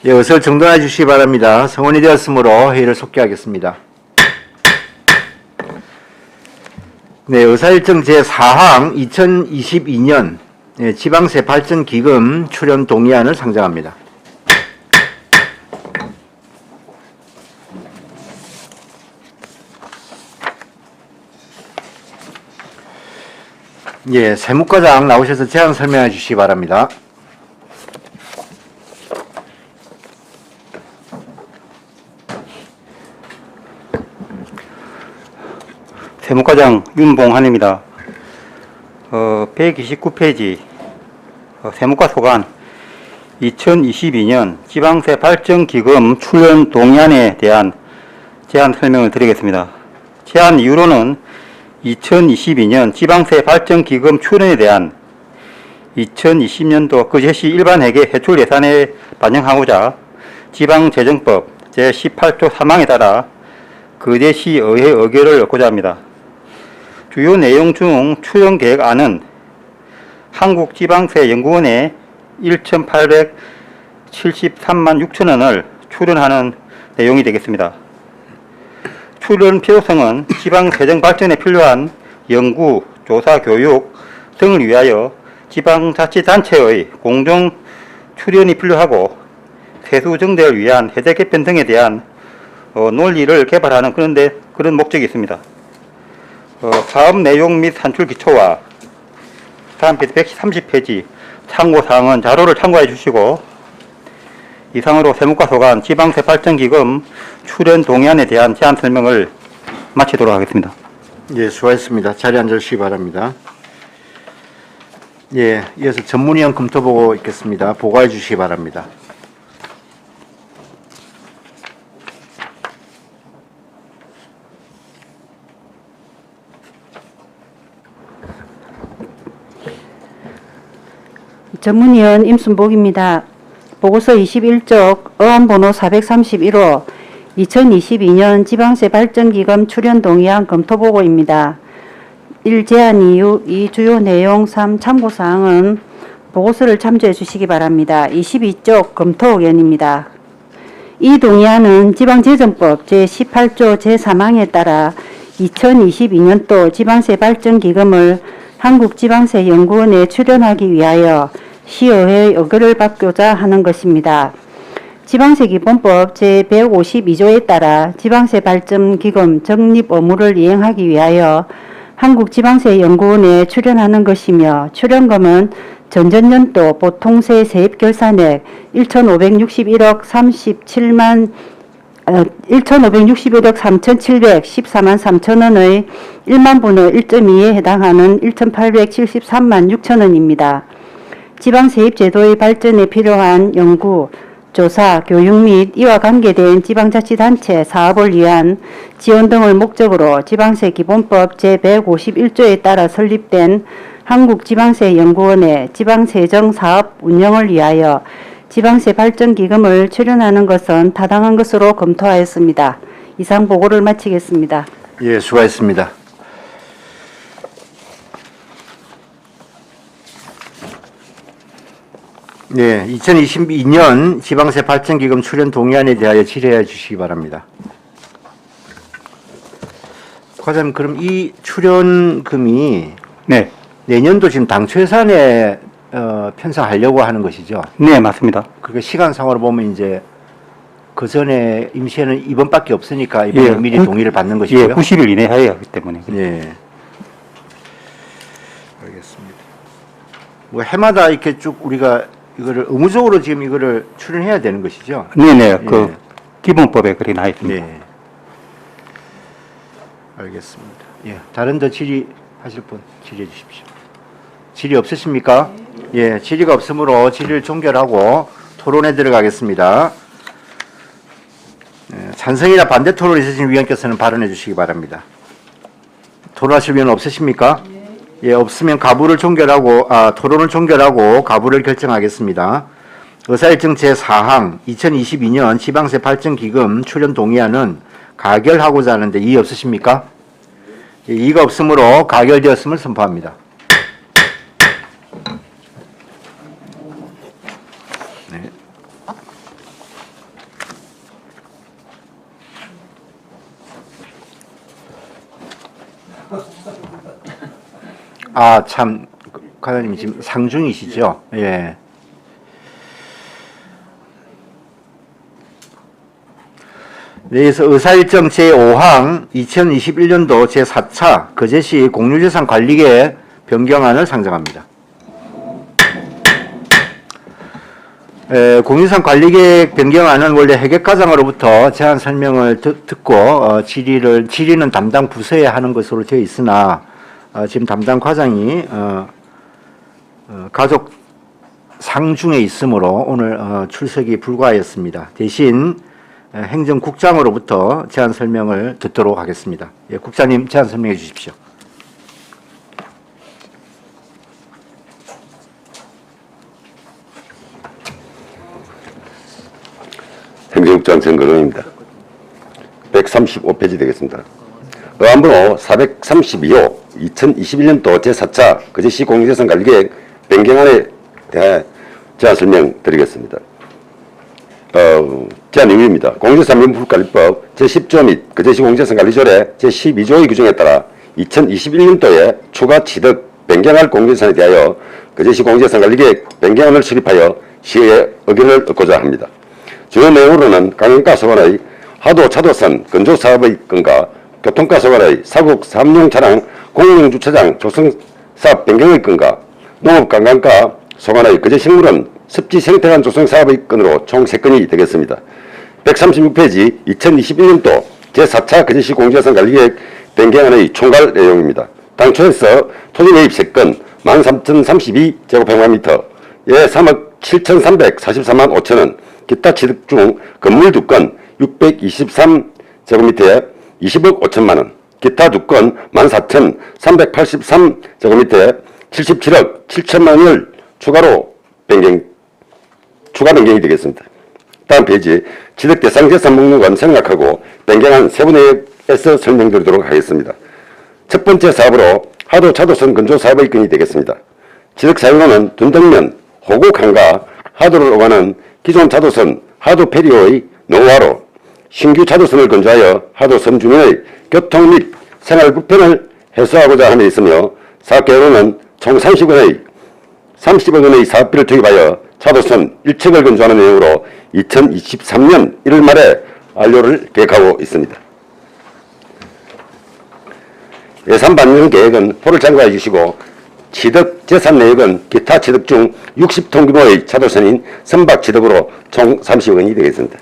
예, 의사를 정돈해 주시기 바랍니다. 성원이 되었으므로 회의를 속기하겠습니다. 네, 의사일정 제4항 2022년 지방세 발전기금 출연 동의안을 상정합니다. 예, 세무과장 나오셔서 제안 설명해 주시기 바랍니다. 세무과장 윤봉환입니다. 129페이지 세무과 소관 2022년 지방세 발전기금 출연 동의안에 대한 제안 설명을 드리겠습니다. 제안 이유로는 2022년 지방세 발전기금 출연에 대한 2020년도 그 제시 일반회계 회출 예산에 반영하고자 지방재정법 제18조 3항에 따라 그 제시 의회 의결을 얻고자 합니다. 주요 내용 중 출연계획안은 한국지방세연구원에 1,873만 6천원을 출연하는 내용이 되겠습니다. 출연 필요성은 지방재정 발전에 필요한 연구, 조사, 교육 등을 위하여 지방자치단체의 공정 출연이 필요하고 세수 증대를 위한 세제 개편 등에 대한 논리를 개발하는 그런 목적이 있습니다. 사업 내용 및 산출 기초와 다음 페이지 130페이지 참고사항은 자료를 참고해 주시고 이상으로 세무과 소관 지방세 발전기금 출연 동의안에 대한 제안 설명을 마치도록 하겠습니다. 예, 수고하셨습니다. 자리에 앉으시기 바랍니다. 예, 이어서 전문위원 검토보고 있겠습니다. 보고해 주시기 바랍니다. 전문위원 임순복입니다. 보고서 21쪽 어안번호 431호 2022년 지방세 발전기금 출연 동의안 검토보고입니다. 1. 제안 이유, 2. 주요 내용, 3. 참고사항은 보고서를 참조해 주시기 바랍니다. 22쪽 검토 의견입니다. 이 동의안은 지방재정법 제18조 제3항에 따라 2022년도 지방세 발전기금을 한국지방세연구원에 출연하기 위하여 시의회의 의결을 받고자 하는 것입니다. 지방세기본법 제152조에 따라 지방세 발전기금 적립 의무를 이행하기 위하여 한국지방세연구원에 출연하는 것이며 출연금은 전전년도 보통세 세입결산액 1,561억 3,714만 3천원의 1만 분의 1.2에 해당하는 1,873만 6천원입니다. 지방세입제도의 발전에 필요한 연구, 조사, 교육 및 이와 관계된 지방자치단체 사업을 위한 지원 등을 목적으로 지방세기본법 제151조에 따라 설립된 한국지방세연구원의 지방세정사업 운영을 위하여 지방세 발전기금을 출연하는 것은 타당한 것으로 검토하였습니다. 이상 보고를 마치겠습니다. 예, 수고하셨습니다. 네, 2022년 지방세 발전기금 출연 동의안에 대하여 질의해 주시기 바랍니다. 과장님, 그럼 이 출연금이 네, 내년도 지금 당초 예산에 편성하려고 하는 것이죠? 네 맞습니다. 그게 시간상으로 보면 이제 그 전에 임시에는 이번밖에 없으니까 이번에 예, 미리 동의를 받는 것이고요. 예, 90일 이내에 해야 하기 때문에. 예. 알겠습니다. 뭐 해마다 이렇게 쭉 우리가 이거를 의무적으로 지금 이거를 출연해야 되는 것이죠? 네네, 예. 그 기본법에 그렇게 나와 있습니다. 네. 알겠습니다. 예. 다른 더 질의하실 분 질의해 주십시오. 질의 없으십니까? 예. 질의가 없으므로 질의를 종결하고 토론에 들어가겠습니다. 찬성이나 반대 토론 있으신 위원께서는 발언해 주시기 바랍니다. 토론하실 위원 없으십니까? 예, 없으면 토론을 종결하고 가부를 결정하겠습니다. 의사일정 제4항 2022년 지방세 발전기금 출연 동의안은 가결하고자 하는데 이의 없으십니까? 예, 이의가 없으므로 가결되었음을 선포합니다. 네. 아, 참, 과장님 지금 상중이시죠? 예. 네, 그래서 의사일정 제5항 2021년도 제4차 거제시 공유재산 관리계획 변경안을 상정합니다. 공유재산 관리계획 변경안은 원래 회계과장으로부터 제안 설명을 듣고 질의는 담당 부서에 하는 것으로 되어 있으나 지금 담당 과장이 가족 상중에 있으므로 오늘 출석이 불가하였습니다. 대신 행정국장으로부터 제안 설명을 듣도록 하겠습니다. 예, 국장님 제안 설명해 주십시오. 행정국장 정근원입니다. 135페이지 되겠습니다. 의안번호 432호 2021년도 제4차 거제시 공유재산 관리계획 변경안에 대해 제안 설명 드리겠습니다. 제안 내용입니다. 공유재산 명부관리법 제10조 및 거제시 공유재산 관리조례 제12조의 규정에 따라 2021년도에 추가 취득 변경할 공유재산에 대하여 거제시 공유재산 관리계획 변경안을 수립하여 시의 의견을 얻고자 합니다. 주요 내용으로는 강연가 소관의 하도 차도선 건조 사업의 건과 교통가 소관의 사국 사업용 차량 공용 주차장 조성 사업 변경의 건과 농업 관광가 소관의 거제식물원 습지 생태관 조성 사업의 건으로 총 3건이 되겠습니다. 136페이지 2021년도 제4차 거제시 공유재산 관리계획 변경안의 총괄 내용입니다. 당초에서 토지 매입 3건 13,032제곱평방미터에 3억 7,344만 5천원, 기타 취득 중 건물 2건 623제곱미터에 20억 5천만원, 기타 2건 14,383제곱미터에 77억 7천만원을 추가 변경이 되겠습니다. 다음 페이지 취득 대상 재산 목록은 생략하고 변경한 세부 내역에서 설명드리도록 하겠습니다. 첫 번째 사업으로 하도 차도선 건조 사업의 건이 되겠습니다. 취득 사유로는 둔덕면, 호구강과 하도를 오가는 기존 차도선 하도 페리오의 노후화로 신규 차도선을 건조하여 하도선 주민의 교통 및 생활 불편을 해소하고자 함에 있으며 사업계획으로는 총 30억 원의 사업비를 투입하여 차도선 1척을 건조하는 내용으로 2023년 1월 말에 완료를 계획하고 있습니다. 예산 반영 계획은 포를 참고해 주시고 취득 재산 내역은 기타 취득 중 60톤 규모의 차도선인 선박 취득으로 총 30억 원이 되겠습니다.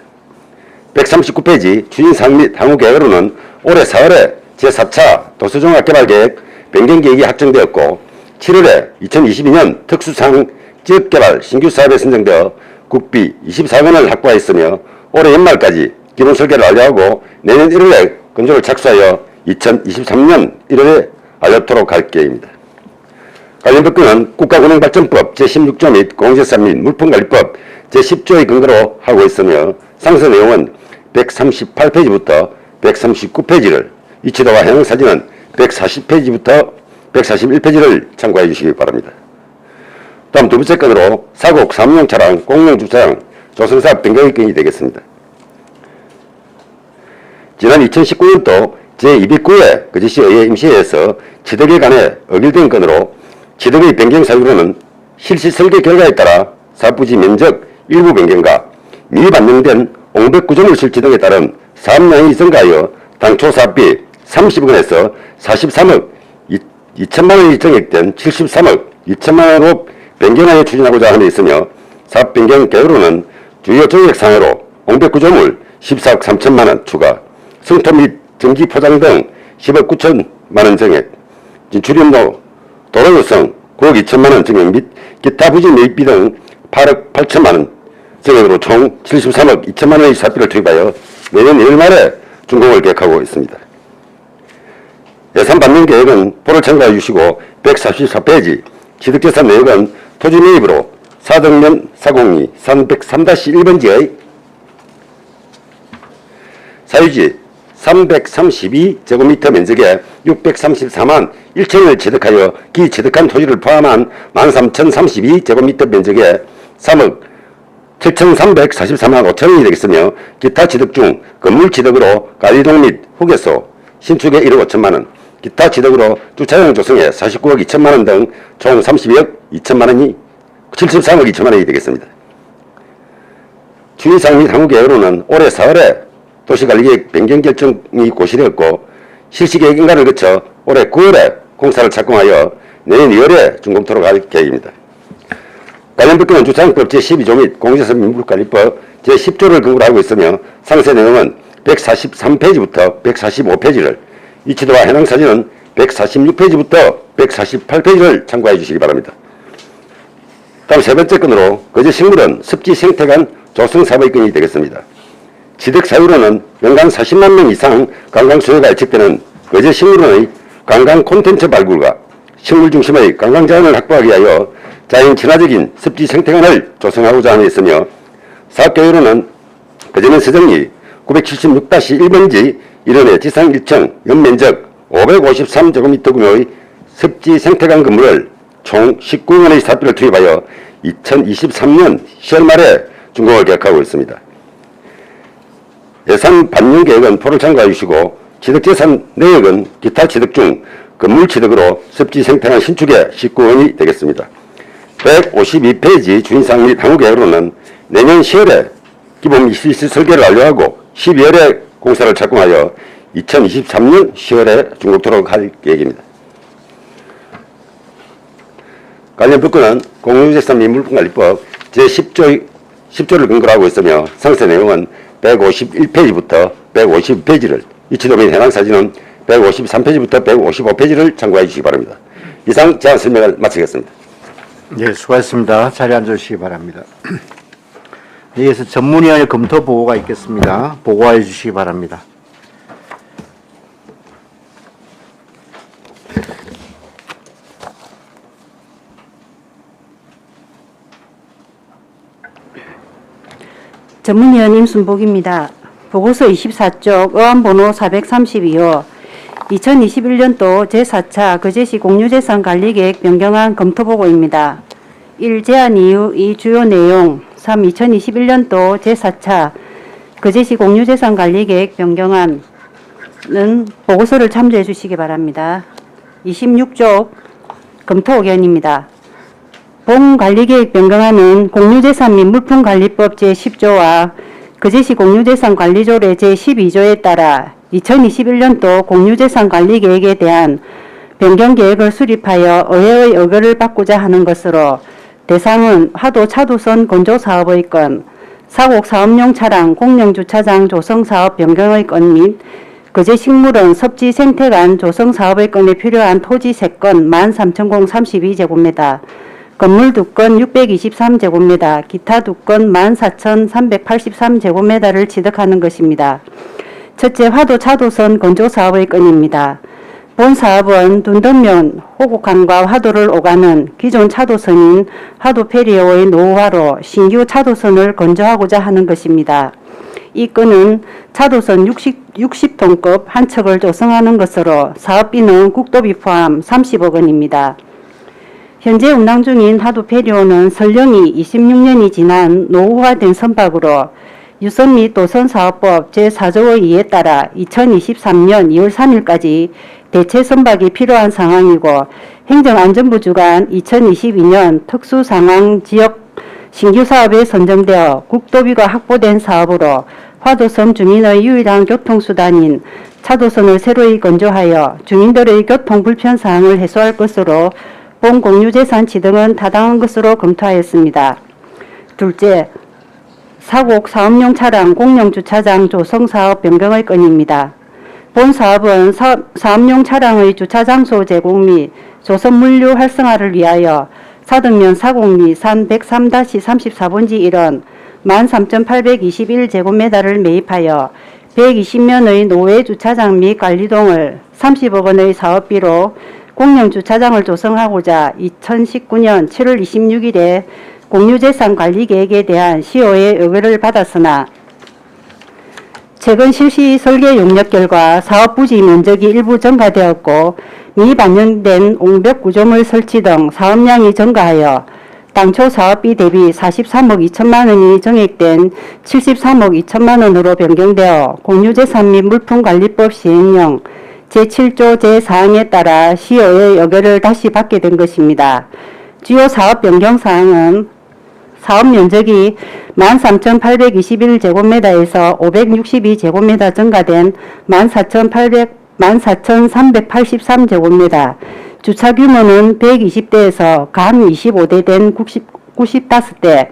139페이지 추진사항 및 향후 계획으로는 올해 4월에 제4차 도서종합개발계획 변경계획이 확정되었고 7월에 2022년 특수상 지역개발 신규 사업에 선정되어 국비 24억 원을 확보하였으며 올해 연말까지 기본 설계를 완료하고 내년 1월에 건조를 착수하여 2023년 1월에 완료토록 할 계획입니다. 관련 법규는 국가운행발전법 제16조 및 공유재산 및 물품관리법 제10조의 근거로 하고 있으며 상세 내용은 138페이지부터 139페이지를 위치도와 해양사진은 140페이지부터 141페이지를 참고해 주시기 바랍니다. 다음 두 번째 건으로 사국 사업용 차량 공용 주차장 조성사업 변경의 건이 되겠습니다. 지난 2019년도 제209회 거제시의회 임시회에서 취득에 관해 의결된 건으로 취득의 변경 사유로는 실시 설계 결과에 따라 사업부지 면적 일부 변경과 미리 반영된 옹백구조물 설치 등에 따른 사업량이 증가하여 당초 사업비 30억 원에서 43억 2천만 원이 정액된 73억 2천만 원으로 변경하여 추진하고자 하는 데 있으며 사업 변경 계획으로는 주요 정액상으로 옹백구조물 14억 3천만 원 추가, 성토 및 전기 포장 등 10억 9천만 원 정액, 진출임로 도로 구성 9억 2천만 원 정액 및 기타 부지 매입비 등 8억 8천만 원 정액으로 총 73억 2천만 원의 사업비를 투입하여 내년 1월 말에 준공을 계획하고 있습니다. 예산 반영 계획은 포를 참고해 주시고 144페이지 취득재산 내역은 토지 매입으로 사덕면 사공리 303-1번지의 사유지 332제곱미터 면적에 634만 1천을 취득하여 기 취득한 토지를 포함한 13,032제곱미터 면적에 3억 7,344만 5천원이 되겠으며 기타 취득 중 건물 취득으로 관리동 및 후계소 신축에 1억 5천만원, 기타 취득으로 주차장 조성에 49억 2천만 원 등 총 32억 2천만 원이 73억 2천만 원이 되겠습니다. 주의사항 및 향후 계획으로는 올해 4월에 도시관리계획 변경 결정이 고시되었고 실시계획 인가를 거쳐 올해 9월에 공사를 착공하여 내년 2월에 준공토록 할 계획입니다. 관련 법규는 주차장법 제12조 및 공유재산 민물관리법 제10조를 근거로 하고 있으며 상세 내용은 143페이지부터 145페이지를, 위치도와 해당사진은 146페이지부터 148페이지를 참고해 주시기 바랍니다. 다음 세 번째 건으로 거제 식물원 습지 생태관 조성 사업의 건이 되겠습니다. 취득 사유로는 연간 40만 명 이상 관광 수요가 예측되는 거제 식물원의 관광 콘텐츠 발굴과 식물 중심의 관광 자원을 확보하기 위하여 자연 친화적인 습지 생태관을 조성하고자 하며 있으며 사업 계획으로는 거제는 서정리 976-1번지 1원의 지상 1층 연면적 553제곱미터 규모의 습지 생태관 건물을 총 19원의 사업비를 투입하여 2023년 10월 말에 준공을 계획하고 있습니다. 예산 반영 계획은 표를 참고해 주시고 취득재산 내역은 기타 취득 중 건물 취득으로 습지 생태관 신축에 19원이 되겠습니다. 152페이지 주인사항 및 향후 계획으로는 내년 10월에 기본 실시 설계를 완료하고 12월에 공사를 착공하여 2023년 10월에 준공토록 할 계획입니다. 관련 법규는 공유재산 및 물품관리법 제10조를 근거로 하고 있으며 상세 내용은 151페이지부터 152페이지를, 위치도 및 해당 사진은 153페이지부터 155페이지를 참고해 주시기 바랍니다. 이상 제안 설명을 마치겠습니다. 네, 수고하셨습니다. 자리에 앉으시기 바랍니다. 이어서 전문위원회 검토 보고가 있겠습니다. 보고해 주시기 바랍니다. 전문위원 임순복입니다. 보고서 24쪽 어안번호 432호 2021년도 제4차 거제시 공유재산관리계획 변경안 검토보고입니다. 1. 제안 이유 2. 주요 내용 3. 2021년도 제4차 거제시 공유재산관리계획 변경안은 보고서를 참조해 주시기 바랍니다. 26쪽 검토 의견입니다. 본 관리계획 변경안은 공유재산 및 물품관리법 제10조와 거제시 공유재산관리조례 제12조에 따라 2021년도 공유재산관리계획에 대한 변경계획을 수립하여 의회의 의결을 받고자 하는 것으로 대상은 화도 차도선 건조사업의 건, 사곡 사업용 차량 공영주차장 조성사업 변경의 건 및 거제식물원 섭지 생태관 조성사업의 건에 필요한 토지 3건 13,032제곱미터, 건물 2건 623제곱미터, 기타 2건 14,383제곱미터를 취득하는 것입니다. 첫째, 화도 차도선 건조사업의 건입니다. 본 사업은 둔덕면 호곡항과 화도를 오가는 기존 차도선인 화도 페리어의 노후화로 신규 차도선을 건조하고자 하는 것입니다. 이 건은 차도선 60톤급 한 척을 조성하는 것으로 사업비는 국도비 포함 30억 원입니다. 현재 운항 중인 화도 페리오는 설령이 26년이 지난 노후화된 선박으로 유선 및 도선사업법 제4조의 2에 따라 2023년 2월 3일까지 대체 선박이 필요한 상황이고 행정안전부 주관 2022년 특수상황지역 신규 사업에 선정되어 국도비가 확보된 사업으로 화도섬 주민의 유일한 교통수단인 차도선을 새로이 건조하여 주민들의 교통 불편 사항을 해소할 것으로 본 공유재산 취득은 타당한 것으로 검토하였습니다. 둘째, 사곡 사업용 차량 공영주차장 조성사업 변경의 건입니다. 본 사업은 사업용 차량의 주차장소 제공 및 조선물류 활성화를 위하여 사등면 사곡리 산 103-34번지 1원 13,821제곱미터를 매입하여 120면의 노외 주차장 및 관리동을 30억 원의 사업비로 공영주차장을 조성하고자 2019년 7월 26일에 공유재산관리계획에 대한 시효의 의결을 받았으나 최근 실시 설계 용역 결과 사업 부지 면적이 일부 증가되었고 미반영된 옹벽 구조물 설치 등 사업량이 증가하여 당초 사업비 대비 43억 2천만 원이 증액된 73억 2천만 원으로 변경되어 공유재산 및 물품관리법 시행령 제7조 제4항에 따라 시의회 의결을 다시 받게 된 것입니다. 주요 사업 변경 사항은 사업 면적이 13,821제곱미터에서 562제곱미터 증가된 14,383제곱미터, 주차 규모는 120대에서 간 25대 된 95대,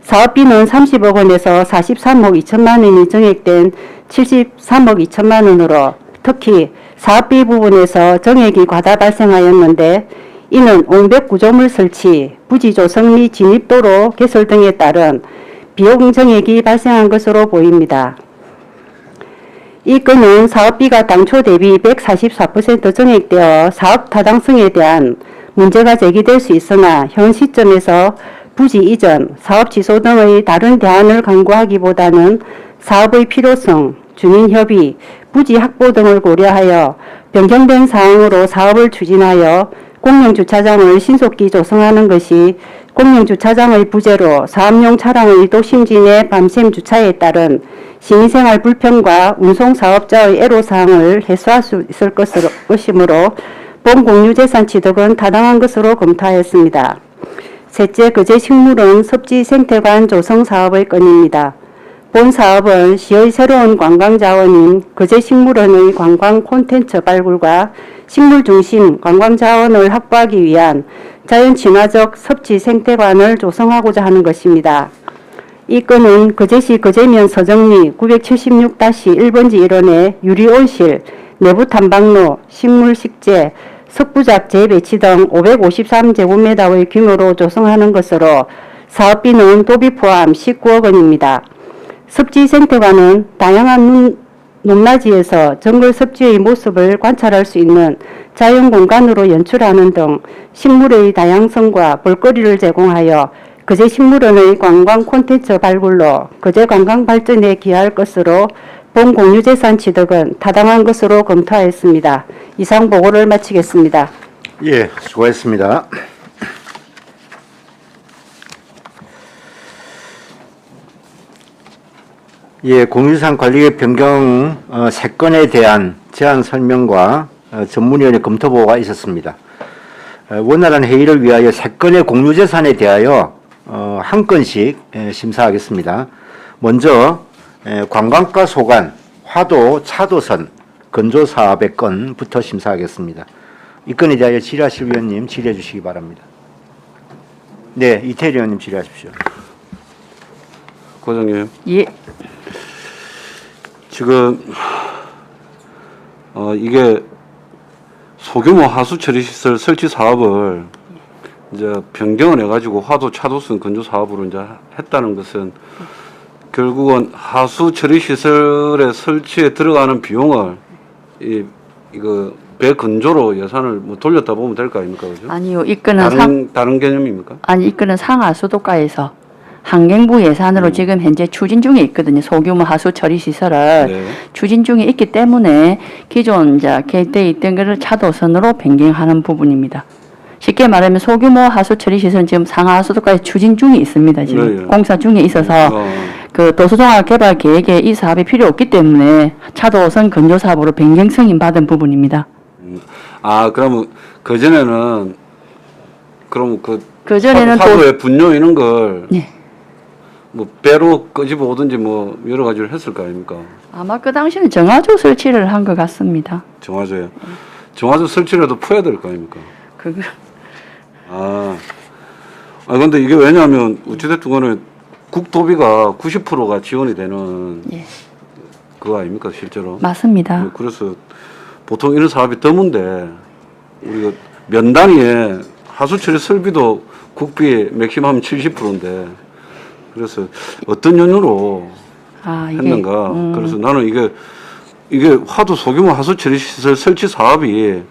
사업비는 30억 원에서 43억 2천만 원이 증액된 73억 2천만 원으로 특히 사업비 부분에서 정액이 과다 발생하였는데 이는 옹백 구조물 설치, 부지 조성 및 진입도로 개설 등에 따른 비용 정액이 발생한 것으로 보입니다. 이 건은 사업비가 당초 대비 144% 증액되어 사업 타당성에 대한 문제가 제기될 수 있으나 현 시점에서 부지 이전, 사업 취소 등의 다른 대안을 강구하기보다는 사업의 필요성, 주민협의, 부지 확보 등을 고려하여 변경된 사항으로 사업을 추진하여 공영주차장을 신속히 조성하는 것이 공영주차장의 부재로 사업용 차량의 도심지내 밤샘 주차에 따른 시민생활 불편과 운송사업자의 애로사항을 해소할 수 있을 것이므로 본 공유재산 취득은 타당한 것으로 검토하였습니다. 셋째, 거제식물원 섭지생태관 조성사업의 건입니다. 본 사업은 시의 새로운 관광자원인 거제식물원의 관광 콘텐츠 발굴과 식물중심 관광자원을 확보하기 위한 자연친화적 섭지생태관을 조성하고자 하는 것입니다. 이 건은 거제시 거제면 서정리 976-1번지 1원에 유리온실, 내부탐방로, 식물식재, 석부작 재배치 등 553제곱미터의 규모로 조성하는 것으로 사업비는 도비 포함 19억 원입니다. 섭지생태관은 다양한 높낮이에서 정글 섭지의 모습을 관찰할 수 있는 자연공간으로 연출하는 등 식물의 다양성과 볼거리를 제공하여 거제식물원의 관광 콘텐츠 발굴로 거제 관광 발전에 기여할 것으로 본 공유재산 취득은 타당한 것으로 검토하였습니다. 이상 보고를 마치겠습니다. 예, 수고했습니다. 예, 공유재산 관리계획 변경 3건에 대한 제안 설명과 전문위원회 검토 보고가 있었습니다. 원활한 회의를 위하여 3건의 공유재산에 대하여 한 건씩 심사하겠습니다. 먼저 관광가 소관, 화도, 차도선, 건조 사업의 건부터 심사하겠습니다. 이 건에 대하여 질의하실 위원님 질의해 주시기 바랍니다. 네, 이태리 의원님 질의하십시오. 과장님, 예. 지금 이게 소규모 하수 처리 시설 설치 사업을 이제 변경을 해가지고 화도, 차도선 건조 사업으로 이제 했다는 것은 결국은 하수 처리 시설의 설치에 들어가는 비용을 이거 배건조로 예산을 뭐 돌렸다 보면 될 거 아닙니까, 그죠? 아니요, 이 건은 다른 개념입니까? 이 건은 상하수도가에서 환경부 예산으로 지금 현재 추진 중에 있거든요. 소규모 하수 처리 시설을 네. 추진 중에 있기 때문에 기존 이제 계획되어 있던 것을 차도선으로 변경하는 부분입니다. 쉽게 말하면 소규모 하수 처리 시설은 지금 상하수도가에 추진 중에 있습니다. 지금 네. 공사 중에 있어서 그 도서종합개발 계획에 이 사업이 필요 없기 때문에 차도선 건조 사업으로 변경 승인 받은 부분입니다. 그러면 그전에는 그럼 그전에는 화도에 분뇨 이런 걸 네. 뭐 배로 끄집어 오든지 뭐 여러 가지를 했을 거 아닙니까? 아마 그 당시에는 정화조 설치를 한 것 같습니다. 정화조에. 정화조 설치라도 풀어야 될 거 아닙니까? 그거 근데 이게 왜냐하면 어찌됐든 간에 국토비가 90%가 지원이 되는 예. 그거 아닙니까, 실제로? 맞습니다. 그래서 보통 이런 사업이 드문데 우리가 면 단위에 하수처리 설비도 국비 맥시멈 70%인데 그래서 어떤 연유로 했는가. 그래서 나는 이게 화도 소규모 하수처리 시설 설치 사업이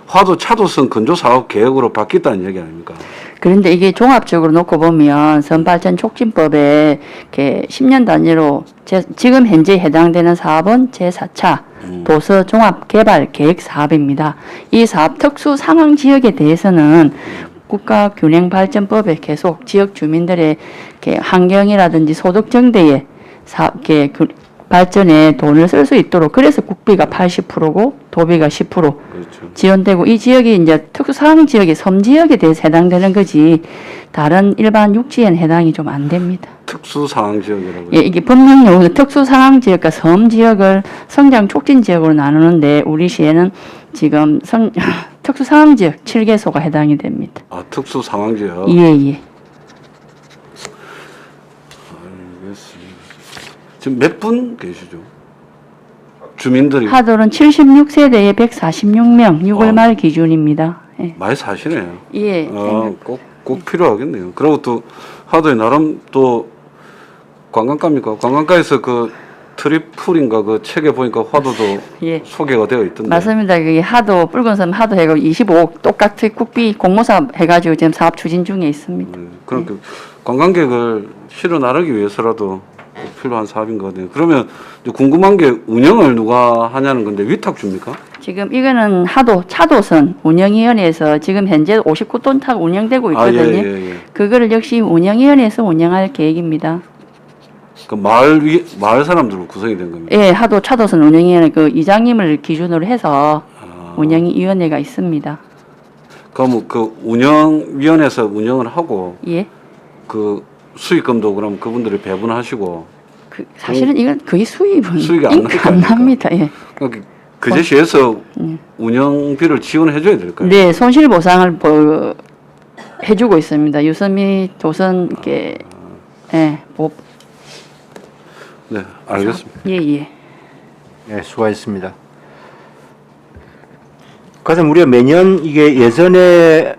화도 차도선 건조 사업 계획으로 바뀌었다는 얘기 아닙니까? 그런데 이게 종합적으로 놓고 보면 선발전 촉진법에 이렇게 10년 단위로 지금 현재 해당되는 사업은 제4차 도서 종합개발 계획 사업입니다. 이 사업 특수 상황 지역에 대해서는 국가균형발전법에 계속 지역 주민들의 이렇게 환경이라든지 소득 증대에 발전에 돈을 쓸 수 있도록 그래서 국비가 80%고 도비가 10% 그렇죠. 지원되고 이 지역이 이제 특수상황 지역이 섬 지역에 대해서 해당되는 거지 다른 일반 육지에는 해당이 좀 안 됩니다. 특수상황 지역이라고요. 예, 이게 법령 용어로 특수상황 지역과 섬 지역을 성장 촉진 지역으로 나누는데 우리 시에는 지금 특수상황 지역 7개소가 해당이 됩니다. 아, 특수상황 지역. 예, 예. 알겠습니다. 지금 몇 분 계시죠? 주민들이 하도는 76세대에 146명 6월 말 기준입니다. 예. 많이 사시네요. 예. 꼭 필요하겠네요. 그리고 또 하도에 나름 또 관광가입니까? 관광가에서 그 트리플인가 그 책에 보니까 화도도 예. 소개가 되어 있던데. 맞습니다. 그게 하도 붉은섬 하도 해고 25억 똑같이 국비 공모사업 해가지고 지금 사업 추진 중에 있습니다. 그러니까 관광객을 실어 나르기 위해서라도 꼭 필요한 사업인 것 같네요. 그러면 이제 궁금한 게 운영을 누가 하냐는 건데 위탁 줍니까? 지금 이거는 하도 차도선 운영위원회에서 지금 현재 59톤 타고 운영되고 있거든요. 예. 그거를 역시 운영위원회에서 운영할 계획입니다. 그 마을 사람들로 구성이 된 겁니다. 예, 하도 차도선 운영위원회 그 이장님을 기준으로 해서 운영위원회가 있습니다. 그럼 그 운영위원회에서 운영을 하고 예. 그 수익금도 그럼 그분들이 배분하시고 사실은 이건 거의 수입은 수익이 안 안 납니다. 예. 그러니까 그 제시에서 운영비를 지원해 줘야 될까요? 네, 손실 보상을 해주고 있습니다. 유섬이 도선 이렇게 예, 네, 알겠습니다. 예, 예. 네, 수고하셨습니다. 가장 우리가 매년 이게 예전에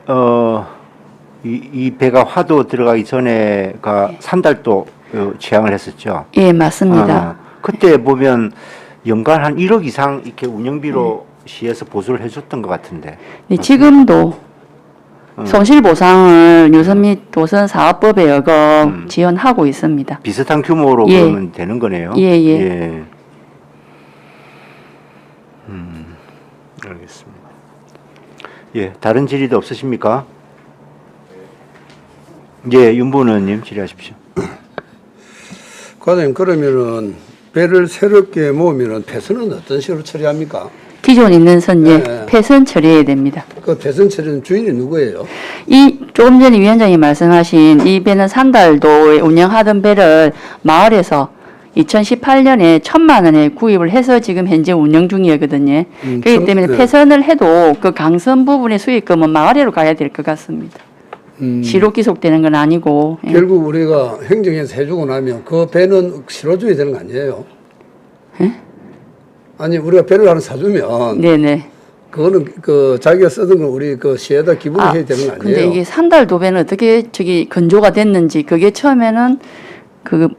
이 배가 화도 들어가기 전에가 산달도 취항을 했었죠. 예, 맞습니다. 그때 보면 연간 한 1억 이상 이렇게 운영비로 시에서 보수를 해줬던 것 같은데. 네, 지금도 손실 보상을 유섬 및 도선 사업법에 의거 지원하고 있습니다. 비슷한 규모로 예. 그러면 되는 거네요. 예, 예. 알겠습니다. 예, 다른 질의도 없으십니까? 예, 윤보은 의원님 질의하십시오. 과장님, 그러면은 배를 새롭게 모으면은 폐선은 어떤 식으로 처리합니까? 기존 있는 선예 네. 폐선 처리해야 됩니다. 그 폐선 처리는 주인이 누구예요? 이 조금 전에 위원장이 말씀하신 이 배는 산달도에 운영하던 배를 마을에서 2018년에 1,000만 원에 구입을 해서 지금 현재 운영 중이거든요. 그렇기 때문에 네. 폐선을 해도 그 강선 부분의 수익금은 마을에로 가야 될 것 같습니다. 시로 기속되는 건 아니고. 예. 결국 우리가 행정에서 해주고 나면 그 배는 실어줘야 되는 거 아니에요? 아니, 우리가 배를 하나 사주면 네네. 그거는 그 자기가 쓰던 건 우리 그 시에다 기부를 해야 되는 거 아니에요? 근데 이게 산달도배는 어떻게 건조가 됐는지 그게 처음에는 그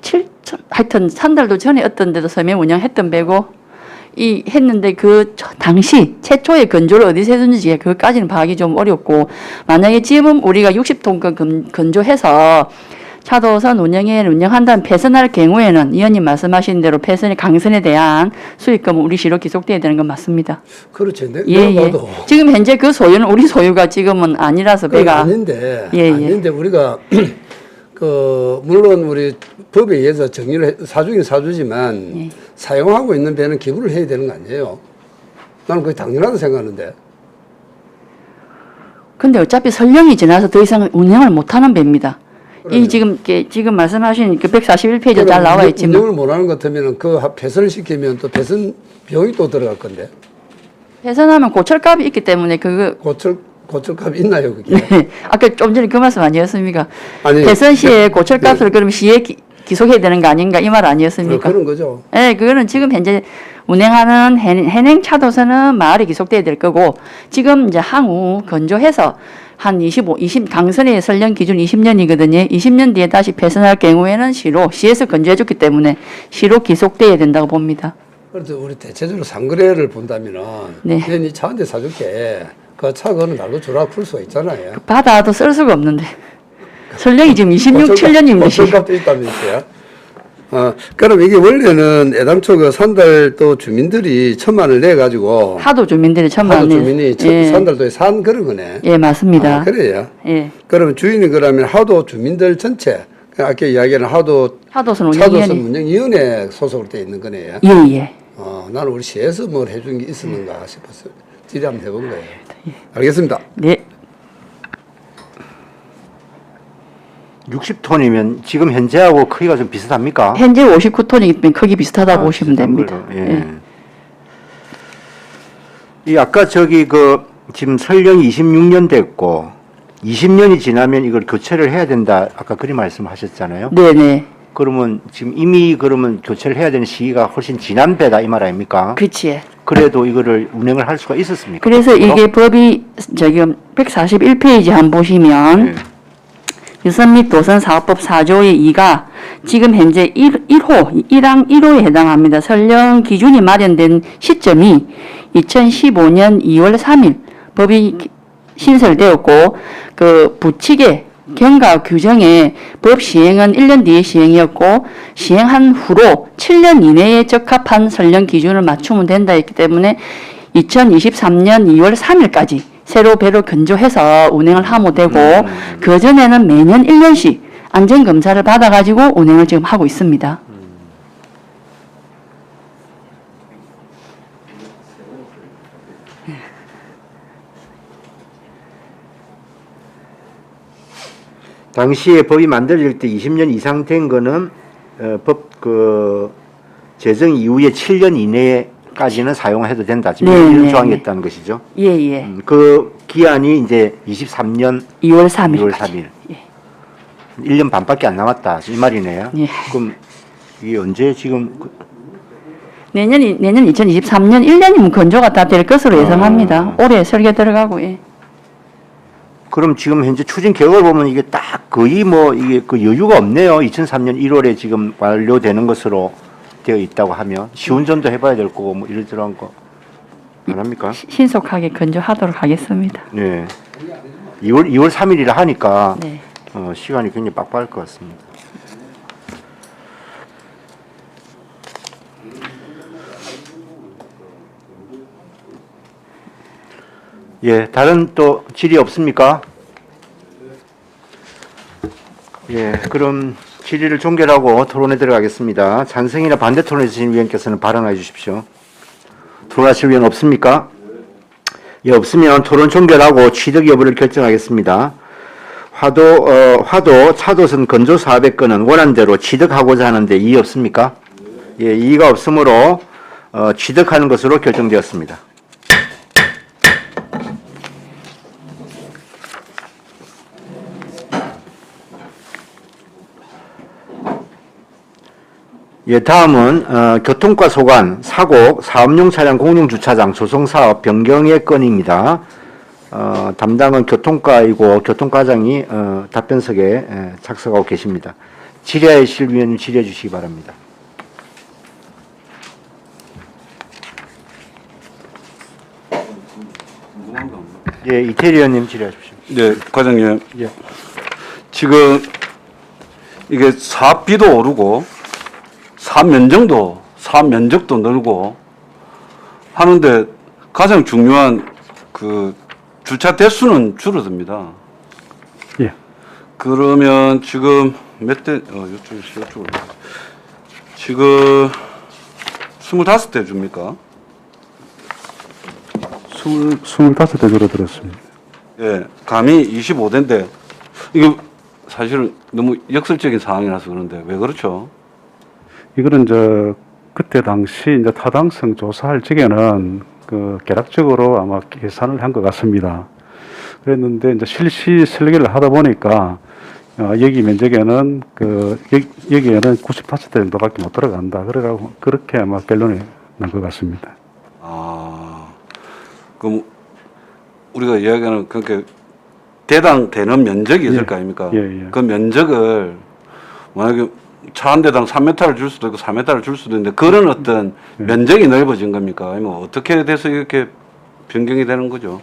7천 하여튼 산달도 전에 어떤 데도 섬에 운영했던 배고 이 했는데 그 당시 최초의 건조를 어디서 해줬는지 그것까지는 파악이 좀 어렵고 만약에 지금 우리가 60톤 건조해서 차도선 운영한다는 폐선할 경우에는 의원님 말씀하신 대로 폐선의 강선에 대한 수익금은 우리 시로 기속돼야 되는 건 맞습니다. 그렇지. 예, 내가 예. 봐도 지금 현재 그 소유는 우리 소유가 지금은 아니라서 그건 배가 아닌데, 예, 예. 아닌데 우리가 그 물론 우리 법에 의해서 정리를 사주긴 사주지만 예. 사용하고 있는 배는 기부를 해야 되는 거 아니에요? 나는 그게 당연하다고 생각하는데. 근데 어차피 설령이 지나서 더 이상 운영을 못하는 배입니다. 그럼요. 이 지금 말씀하신 그 141페이지 잘 나와 있지만 운영을 못하는 것 같으면 그 폐선을 시키면 또 폐선 비용이 또 들어갈 건데. 폐선하면 고철값이 있기 때문에 그거 고철값 있나요, 그게? 네. 아까 좀 전에 그 말씀 아니었습니까? 아니, 폐선 시에 네. 고철값을 그럼 시에 기속해야 되는 거 아닌가 이 말 아니었습니까? 그런 거죠. 네, 그거는 지금 현재 운행하는 해냉 차도선은 마을에 기속돼야 될 거고 지금 이제 항우 건조해서 한 20 강선의 설령 기준 20년이거든요. 20년 뒤에 다시 폐선할 경우에는 시에서 건조해줬기 때문에 시로 기속돼야 된다고 봅니다. 그래서 우리 대체적으로 상거래를 본다면은 네. 내가 네 차 한 대 사줄게. 그 차 그거는 날로 주라 풀 수가 있잖아요. 받아도 쓸 수가 없는데 설령이 지금 26, 7년입니다. 고철값도 있다면서요. 그럼 이게 원래는 애당초 그 산달도 주민들이 1,000만 원을 내가지고 하도 주민들이 천만 하도 원. 주민이 예. 산달도에 산 그런 거네. 예, 맞습니다. 그래요. 예. 그러면 주인이 그러면 하도 주민들 전체 아까 이야기하는 하도선 차도선 운영위원회. 운영위원회 소속으로 되어 있는 거네요. 예, 예. 나는 우리 시에서 뭘 해준 게 있었는가 싶어서 질의 한번 해본 거예요. 알겠습니다. 네. 60톤이면 지금 현재하고 크기가 좀 비슷합니까? 현재 59톤이기 크기 비슷하다고 보시면 비슷한 됩니다. 걸로, 예. 예. 이 아까 저기 지금 설령이 26년 됐고 20년이 지나면 이걸 교체를 해야 된다. 아까 그리 말씀하셨잖아요. 네네. 그러면 지금 이미 그러면 교체를 해야 되는 시기가 훨씬 지난 배다 이 말 아닙니까? 그치. 그래도 이거를 운행을 할 수가 있었습니까? 그래서 이게 법이 지금 141페이지 한번 보시면 네. 유선 및 도선 사업법 4조의 2가 지금 현재 1호, 1항 1호에 해당합니다. 설령 기준이 마련된 시점이 2015년 2월 3일 법이 신설되었고 그 부칙의 경과 규정에 법 시행은 1년 뒤에 시행이었고 시행한 후로 7년 이내에 적합한 설령 기준을 맞추면 된다 했기 때문에 2023년 2월 3일까지 새로 배로 견조해서 운행을 하면 되고 그전에는 매년 1년씩 안전검사를 받아가지고 운행을 지금 하고 있습니다. 당시에 법이 만들어질 때 20년 이상 된 거는 법 제정 이후에 7년 이내까지는 사용해도 된다. 지금 네, 이런 네, 조항이 네. 있다는 것이죠. 예예. 그 기한이 이제 23년 2월 3일. 2월 3일. 1년 반밖에 안 남았다. 이 말이네요. 예. 그럼 이게 언제 지금 내년 2023년 1년이면 건조가 다 될 것으로 예상합니다. 올해 설계 들어가고 예. 그럼 지금 현재 추진 계획을 보면 이게 딱 거의 이게 그 여유가 없네요. 2003년 1월에 지금 완료되는 것으로 되어 있다고 하면 시운전도 해봐야 될 거고 뭐 이러저러한 거 안 합니까? 신속하게 건조하도록 하겠습니다. 네. 2월 3일이라 하니까 네. 시간이 굉장히 빡빡할 것 같습니다. 예, 다른 또 질의 없습니까? 예, 그럼 질의를 종결하고 토론에 들어가겠습니다. 찬성이나 반대 토론해 주신 위원께서는 발언해 주십시오. 토론하실 위원 없습니까? 예, 없으면 토론 종결하고 취득 여부를 결정하겠습니다. 화도 차도선 건조 사업의 건은 원안대로 취득하고자 하는데 이의 없습니까? 예, 이의가 없으므로 취득하는 것으로 결정되었습니다. 예, 다음은 교통과 소관, 사고, 사업용 차량 공용 주차장 조성 사업 변경의 건입니다. 담당은 교통과이고 교통과장이 답변석에 착석하고 계십니다. 질의하실 위원님 질의해 주시기 바랍니다. 예, 이태리 의원님 질의하십시오. 네, 과장님. 예. 지금 이게 사업비도 오르고 사업 면적도 늘고 하는데 가장 중요한 그 주차 대수는 줄어듭니다. 예. 그러면 지금 몇 대, 이쪽으로. 지금 25대 줍니까? 25대 줄어들었습니다. 예, 감히 25대인데, 이거 사실은 너무 역설적인 상황이라서 그런데 왜 그렇죠? 이거는 그때 당시 이제 타당성 조사할 적에는 계략적으로 아마 계산을 한 것 같습니다. 그랬는데 이제 실시 설계를 하다 보니까 여기 면적에는 여기에는 95대 정도밖에 못 들어간다. 그래가지고 그렇게 아마 결론이 난 것 같습니다. 그럼 우리가 이야기하는 그렇게 대당 되는 면적이 있을 거 아닙니까? 예. 그 면적을 만약에 차 한 대당 3m를 줄 수도 있고 4m를 줄 수도 있는데 그런 어떤 면적이 넓어진 겁니까? 아니면 어떻게 돼서 이렇게 변경이 되는 거죠?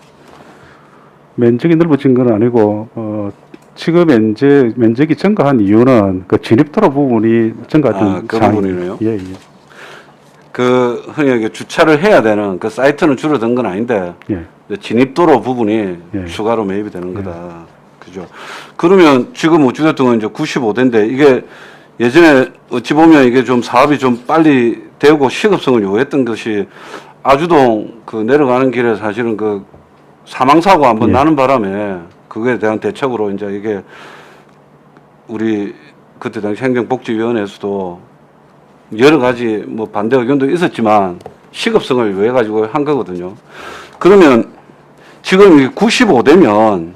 면적이 넓어진 건 아니고 지금 현재 면적이 증가한 이유는 그 진입도로 부분이 증가된 그 상황입니다. 부분이네요? 예. 그 흔히 이렇게 주차를 해야 되는 그 사이트는 줄어든 건 아닌데 예. 진입도로 부분이 예. 추가로 매입이 되는 거다. 그죠? 그러면 지금 어찌됐든 이제 95대인데 이게 예전에 어찌 보면 이게 좀 사업이 좀 빨리 되고 시급성을 요했던 것이 아주동 그 내려가는 길에 사실은 그 사망사고 한번 예. 나는 바람에 그거에 대한 대책으로 이제 이게 우리 그때 당시 행정복지위원회에서도 여러 가지 뭐 반대 의견도 있었지만 시급성을 요해가지고 한 거거든요. 그러면 지금 이게 95대면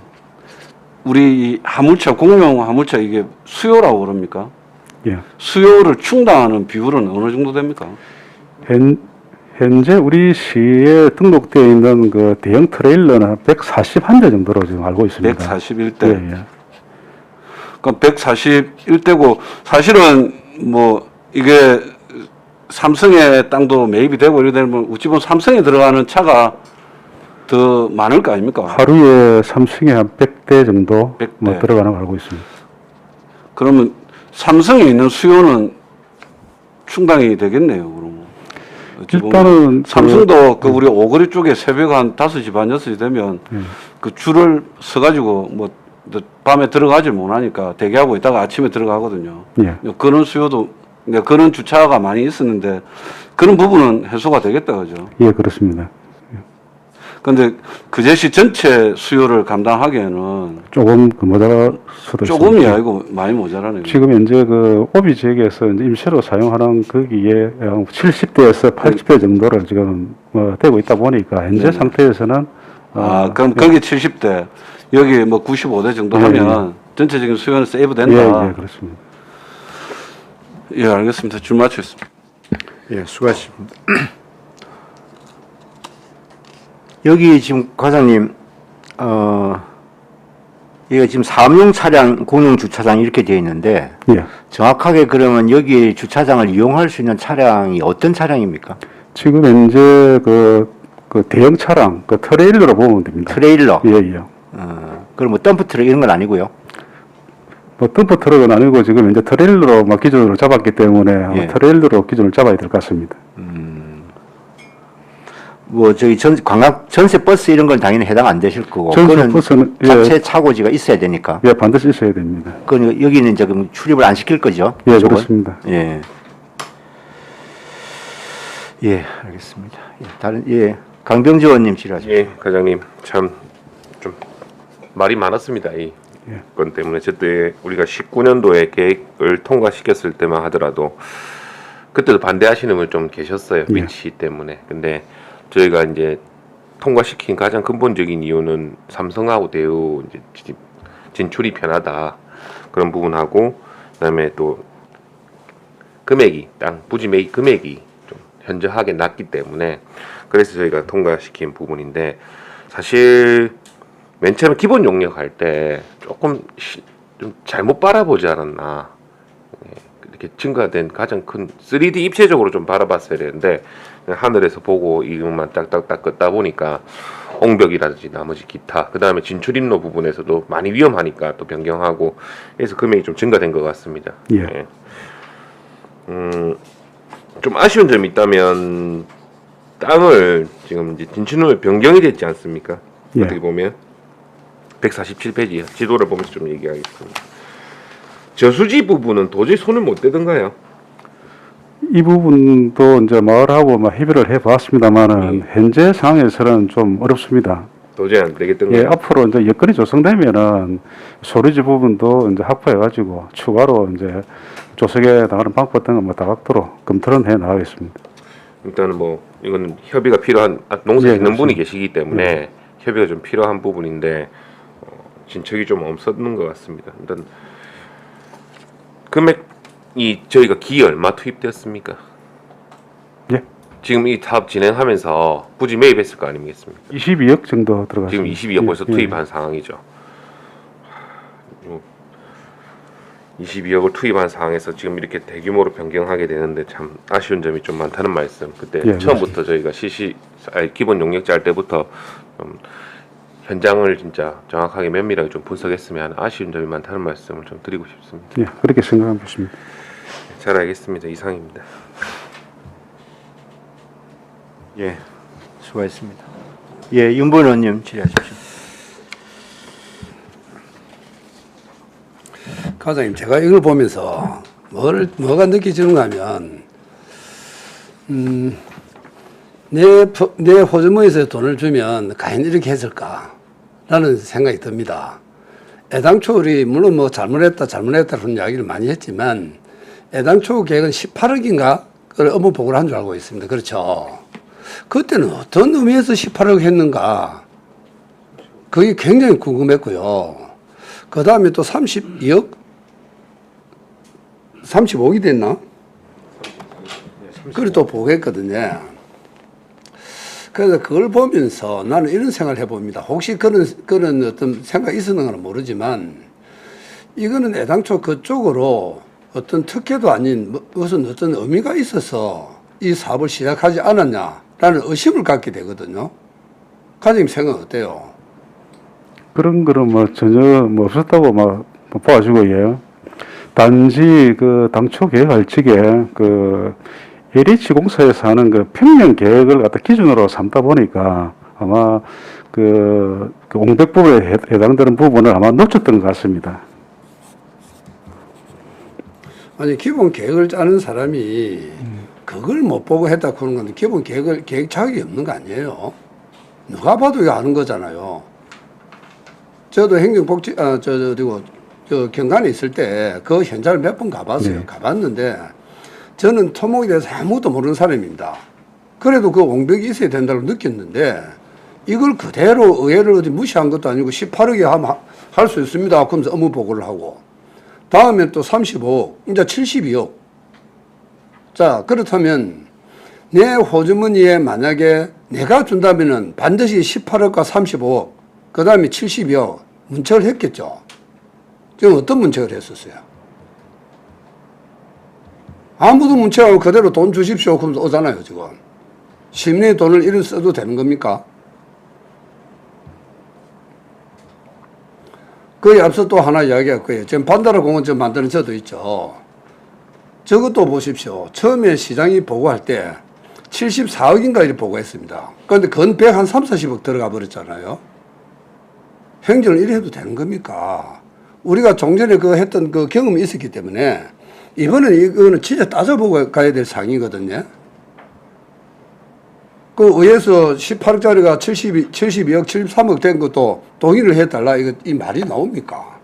우리 이 화물차, 공용 화물차 이게 수요라고 그럽니까? 예. 수요를 충당하는 비율은 어느 정도 됩니까? 현재 우리 시에 등록되어 있는 그 대형 트레일러는 141대 정도로 지금 알고 있습니다. 141대. 예, 예. 그러니까 141대고 사실은 뭐 이게 삼성의 땅도 매입이 되고 이렇게 되면 어찌 보면 삼성에 들어가는 차가 더 많을 거 아닙니까? 하루에 삼성에 한 100대 정도 100대. 뭐 들어가는 걸 알고 있습니다. 그러면 삼성에 있는 수요는 충당이 되겠네요, 그러면. 어찌 보면. 일단은 삼성도 그 우리 오거리 쪽에 새벽 한 5시 반 6시 되면 그 줄을 서가지고 뭐 밤에 들어가질 못하니까 대기하고 있다가 아침에 들어가거든요. 예. 그런 수요도 그런 주차가 많이 있었는데 그런 부분은 해소가 되겠다, 그죠? 예, 그렇습니다. 근데 그 제시 전체 수요를 감당하기에는 조금 그 모자랄 수도 조금이 있습니다. 아니고 많이 모자라네요. 지금 현재 그 오비 지역에서 이제 임시로 사용하는 거기에 70대에서 80대 정도를 지금 되고 있다 보니까 현재 네네. 상태에서는 그럼 거기 70대, 여기 뭐 95대 정도 예, 하면 전체적인 수요는 세이브 된다. 예, 예, 그렇습니다. 예, 알겠습니다. 줄 맞추겠습니다. 예, 수고하셨습니다. 여기 지금 과장님, 이거 지금 사업용 차량 공용 주차장 이렇게 되어 있는데 예. 정확하게 그러면 여기 주차장을 이용할 수 있는 차량이 어떤 차량입니까? 지금 현재 그 대형 차량, 그 트레일러로 보면 됩니다. 트레일러. 예, 예. 그럼 뭐 덤프 트럭 이런 건 아니고요. 뭐 덤프 트럭은 아니고 지금 현재 트레일러로 막 기준으로 잡았기 때문에 예. 트레일러로 기준을 잡아야 될 것 같습니다. 뭐 저기 전세 버스 이런 건 당연히 해당 안 되실 거고. 전세 그거는 버스는, 예. 자체 차고지가 있어야 되니까. 예, 반드시 있어야 됩니다. 그건 여기는 지금 출입을 안 시킬 거죠? 예, 이쪽은? 그렇습니다. 예. 예, 알겠습니다. 예, 다른 강병주 의원님 질의하십시오. 예, 과장님 참 좀 말이 많았습니다. 이 예. 건 때문에 저때 우리가 19년도에 계획을 통과시켰을 때만 하더라도 그때도 반대하시는 분 좀 계셨어요. 예. 위치 때문에. 근데 저희가 이제 통과시킨 가장 근본적인 이유는 삼성하고 대우 이제 진출이 편하다 그런 부분하고 그다음에 또 금액이 땅 부지 매입 금액이 좀 현저하게 낮기 때문에 그래서 저희가 통과시킨 부분인데 사실 맨 처음에 기본 용역 할 때 조금 좀 잘못 바라보지 않았나. 예, 이렇게 증가된 가장 큰 3D 입체적으로 좀 바라봤어야 되는데 하늘에서 보고 이것만 딱딱딱 껐다 보니까 옹벽이라든지 나머지 기타 그 다음에 진출입로 부분에서도 많이 위험하니까 또 변경하고 그래서 금액이 좀 증가된 것 같습니다. 예. 좀 아쉬운 점이 있다면 땅을 지금 이제 진출로 변경이 됐지 않습니까? 예. 어떻게 보면 147페이지 지도를 보면서 좀 얘기하겠습니다. 저수지 부분은 도저히 손을 못 대던가요? 이 부분도 이제 마을하고 협의를 해봤습니다만은 현재 상황에서는 좀 어렵습니다. 도저히 안 되겠던가요? 예, 앞으로 이제 여건이 조성되면은 소리지 부분도 이제 확보해가지고 추가로 이제 조성에 나가는 방법 등을 뭐 다각도로 검토는 해 나가겠습니다. 일단은 뭐 이거는 협의가 필요한 농사 예, 짓는 그렇습니다. 분이 계시기 때문에 협의가 좀 필요한 부분인데 진척이 좀 없었는 것 같습니다. 일단 금액이 저희가 기에 얼마 투입되었습니까? 예. 지금 이 사업 진행하면서 부지 매입했을 거 아니겠습니까? 22억 정도 들어갔습니다. 지금 22억 벌써 예, 투입한 상황이죠. 22억을 투입한 상황에서 지금 이렇게 대규모로 변경하게 되는데 참 아쉬운 점이 좀 많다는 말씀. 그때 예, 처음부터 저희가 기본 용역자 할 때부터 좀 현장을 진짜 정확하게 면밀하게 좀 분석했으면 하는 아쉬운 점이 많다는 말씀을 좀 드리고 싶습니다. 예, 그렇게 생각하고 있습니다. 잘 알겠습니다. 이상입니다. 예, 수고하셨습니다. 예, 윤본 의원님 질의하십시오. 과장님, 제가 이걸 보면서 뭐가 느껴지는가 하면, 내 호주머니에서 돈을 주면 과연 이렇게 했을까? 라는 생각이 듭니다. 애당초 우리, 물론 뭐 잘못했다 그런 이야기를 많이 했지만, 애당초 계획은 18억인가? 그걸 업무 보고를 한 줄 알고 있습니다. 그렇죠. 그때는 어떤 의미에서 18억 했는가? 그게 굉장히 궁금했고요. 그 다음에 또 32억? 35억이 됐나? 그걸 또 보겠거든요. 그래서 그걸 보면서 나는 이런 생각을 해봅니다. 혹시 그런 어떤 생각이 있었는가는 모르지만, 이거는 애당초 그쪽으로 어떤 특혜도 아닌 무슨 어떤 의미가 있어서 이 사업을 시작하지 않았냐라는 의심을 갖게 되거든요. 과장님 생각 어때요? 그런 거는 뭐 전혀 뭐 없었다고 막 봐주고요. 단지 그 당초 계획할 적에 그 LH 공사에서 하는 그 평년 계획을 갖다 기준으로 삼다 보니까 아마 그 공백 부분에 해당되는 부분을 아마 놓쳤던 것 같습니다. 아니, 기본 계획을 짜는 사람이 그걸 못 보고 했다 그러는 건데, 기본 계획 자격이 없는 거 아니에요? 누가 봐도 이거 아는 거잖아요. 저도 행정복지, 저 경관에 있을 때 그 현장을 몇 번 가봤어요. 네. 가봤는데, 저는 토목에 대해서 아무것도 모르는 사람입니다. 그래도 그 공백이 있어야 된다고 느꼈는데, 이걸 그대로 의회를 어디 무시한 것도 아니고 18억에 하면 할 수 있습니다. 그러면서 업무 보고를 하고, 다음에 또 35억, 이제 72억. 자, 그렇다면 내 호주머니에 만약에 내가 준다면은 반드시 18억과 35억, 그 다음에 72억 문책을 했겠죠. 지금 어떤 문책을 했었어요? 아무도 문책하고 그대로 돈 주십시오. 그러면서 오잖아요, 지금. 시민의 돈을 이런 써도 되는 겁니까? 그에 앞서 또 하나 이야기할 거예요. 지금 반다라 공원 지금 만드는 저도 있죠. 저것도 보십시오. 처음에 시장이 보고할 때 74억인가 이렇게 보고했습니다. 그런데 건 100, 한 3, 40억 들어가 버렸잖아요. 행정을 이래 해도 되는 겁니까? 우리가 종전에 그 했던 그 경험이 있었기 때문에 이번엔 이거는 진짜 따져보고 가야 될 상황이거든요. 그 의회에서 18억짜리가 72억, 73억 된 것도 동의를 해달라. 이 말이 나옵니까?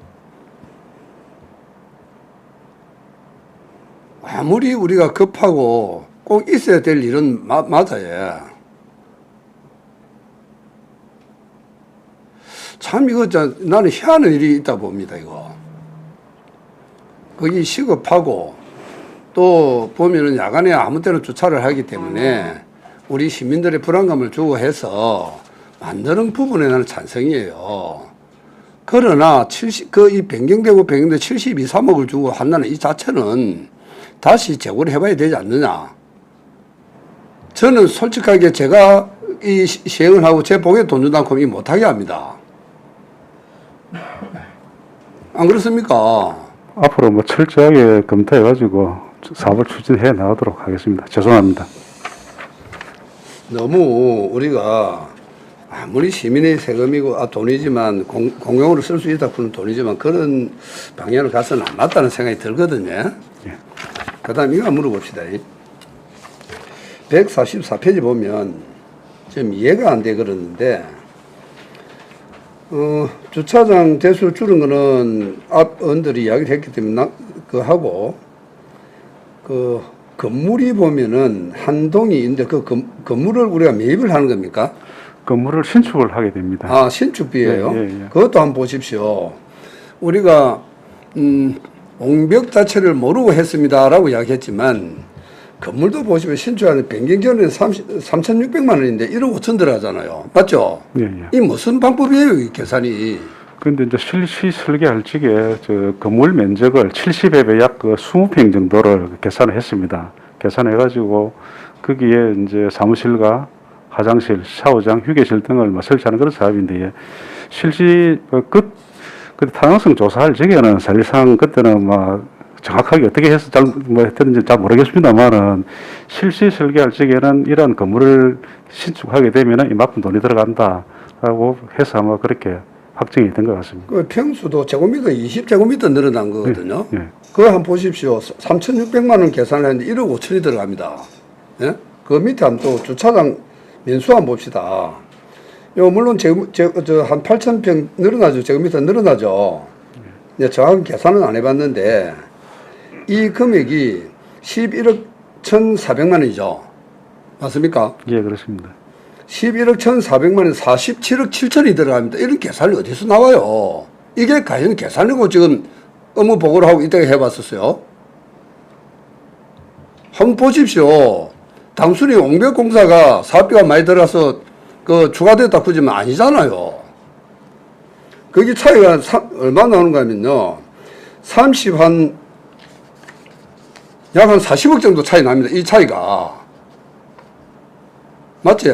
아무리 우리가 급하고 꼭 있어야 될 일은 맞아요. 참 이거 나는 희한한 일이 있다 봅니다, 이거. 거기 시급하고 또 보면은 야간에 아무 때나 주차를 하기 때문에 우리 시민들의 불안감을 주고 해서 만드는 부분에 나는 찬성이에요. 그러나 이 변경되고 72, 3억을 주고 한다는 이 자체는 다시 재고를 해봐야 되지 않느냐. 저는 솔직하게 제가 이 시행을 하고 제 복에 돈 준다고 하면 못하게 합니다. 안 그렇습니까? 앞으로 뭐 철저하게 검토해가지고 사업을 추진해 나가도록 하겠습니다. 죄송합니다. 너무 우리가 아무리 시민의 세금이고 돈이지만 공용으로 쓸 수 있다 그런 돈이지만 그런 방향을 가서는 안 맞다는 생각이 들거든요. 예. 그 다음 이거 물어봅시다. 144페이지 보면 좀 이해가 안 돼 그러는데 주차장 대수를 줄은 거는 앞 언들이 이야기를 했기 때문에 하고 건물이 보면은 한 동이 있는데 그 건물을 우리가 매입을 하는 겁니까? 건물을 신축을 하게 됩니다. 아, 신축비예요? 예, 예, 예. 그것도 한번 보십시오. 우리가 옹벽 자체를 모르고 했습니다라고 이야기했지만 건물도 보시면 신축하는 변경 전에는 3,600만 원인데 1억 5천 들어가잖아요. 맞죠? 예, 예. 이 무슨 방법이에요, 이 계산이? 그런데 이제 실시 설계할 적에 저 건물 면적을 70에 약 20평 정도를 계산을 했습니다. 계산해가지고 거기에 이제 사무실과 화장실, 샤워장, 휴게실 등을 설치하는 그런 사업인데 실시 그 타당성 조사할 적에는 사실상 그때는 정확하게 어떻게 해서 했는지 잘 모르겠습니다만은 실시 설계할 적에는 이러한 건물을 신축하게 되면은 이만큼 돈이 들어간다라고 해서 아마 그렇게 확정이 된 것 같습니다. 그 평수도 제곱미터 20제곱미터 늘어난 거거든요. 예. 그거 한번 보십시오. 3,600만 원 계산을 했는데 1억 5천이 들어갑니다. 예? 그 밑에 한번 또 주차장 면수 한번 봅시다. 요 물론 한 8,000평 늘어나죠. 제곱미터 늘어나죠. 네, 정확한 계산은 안 해봤는데 이 금액이 11억 1,400만 원이죠. 맞습니까? 예, 그렇습니다. 11억 1,400만 원 47억 7천이 들어갑니다. 이런 계산이 어디서 나와요? 이게 과연 계산이고 지금 업무 보고를 하고 이때가 해봤었어요. 한번 보십시오. 단순히 옹벽공사가 사업비가 많이 들어서 그 추가됐다 그러지만 아니잖아요. 거기 차이가 얼마 나오는가 하면요. 약 한 40억 정도 차이 납니다. 이 차이가. 맞지?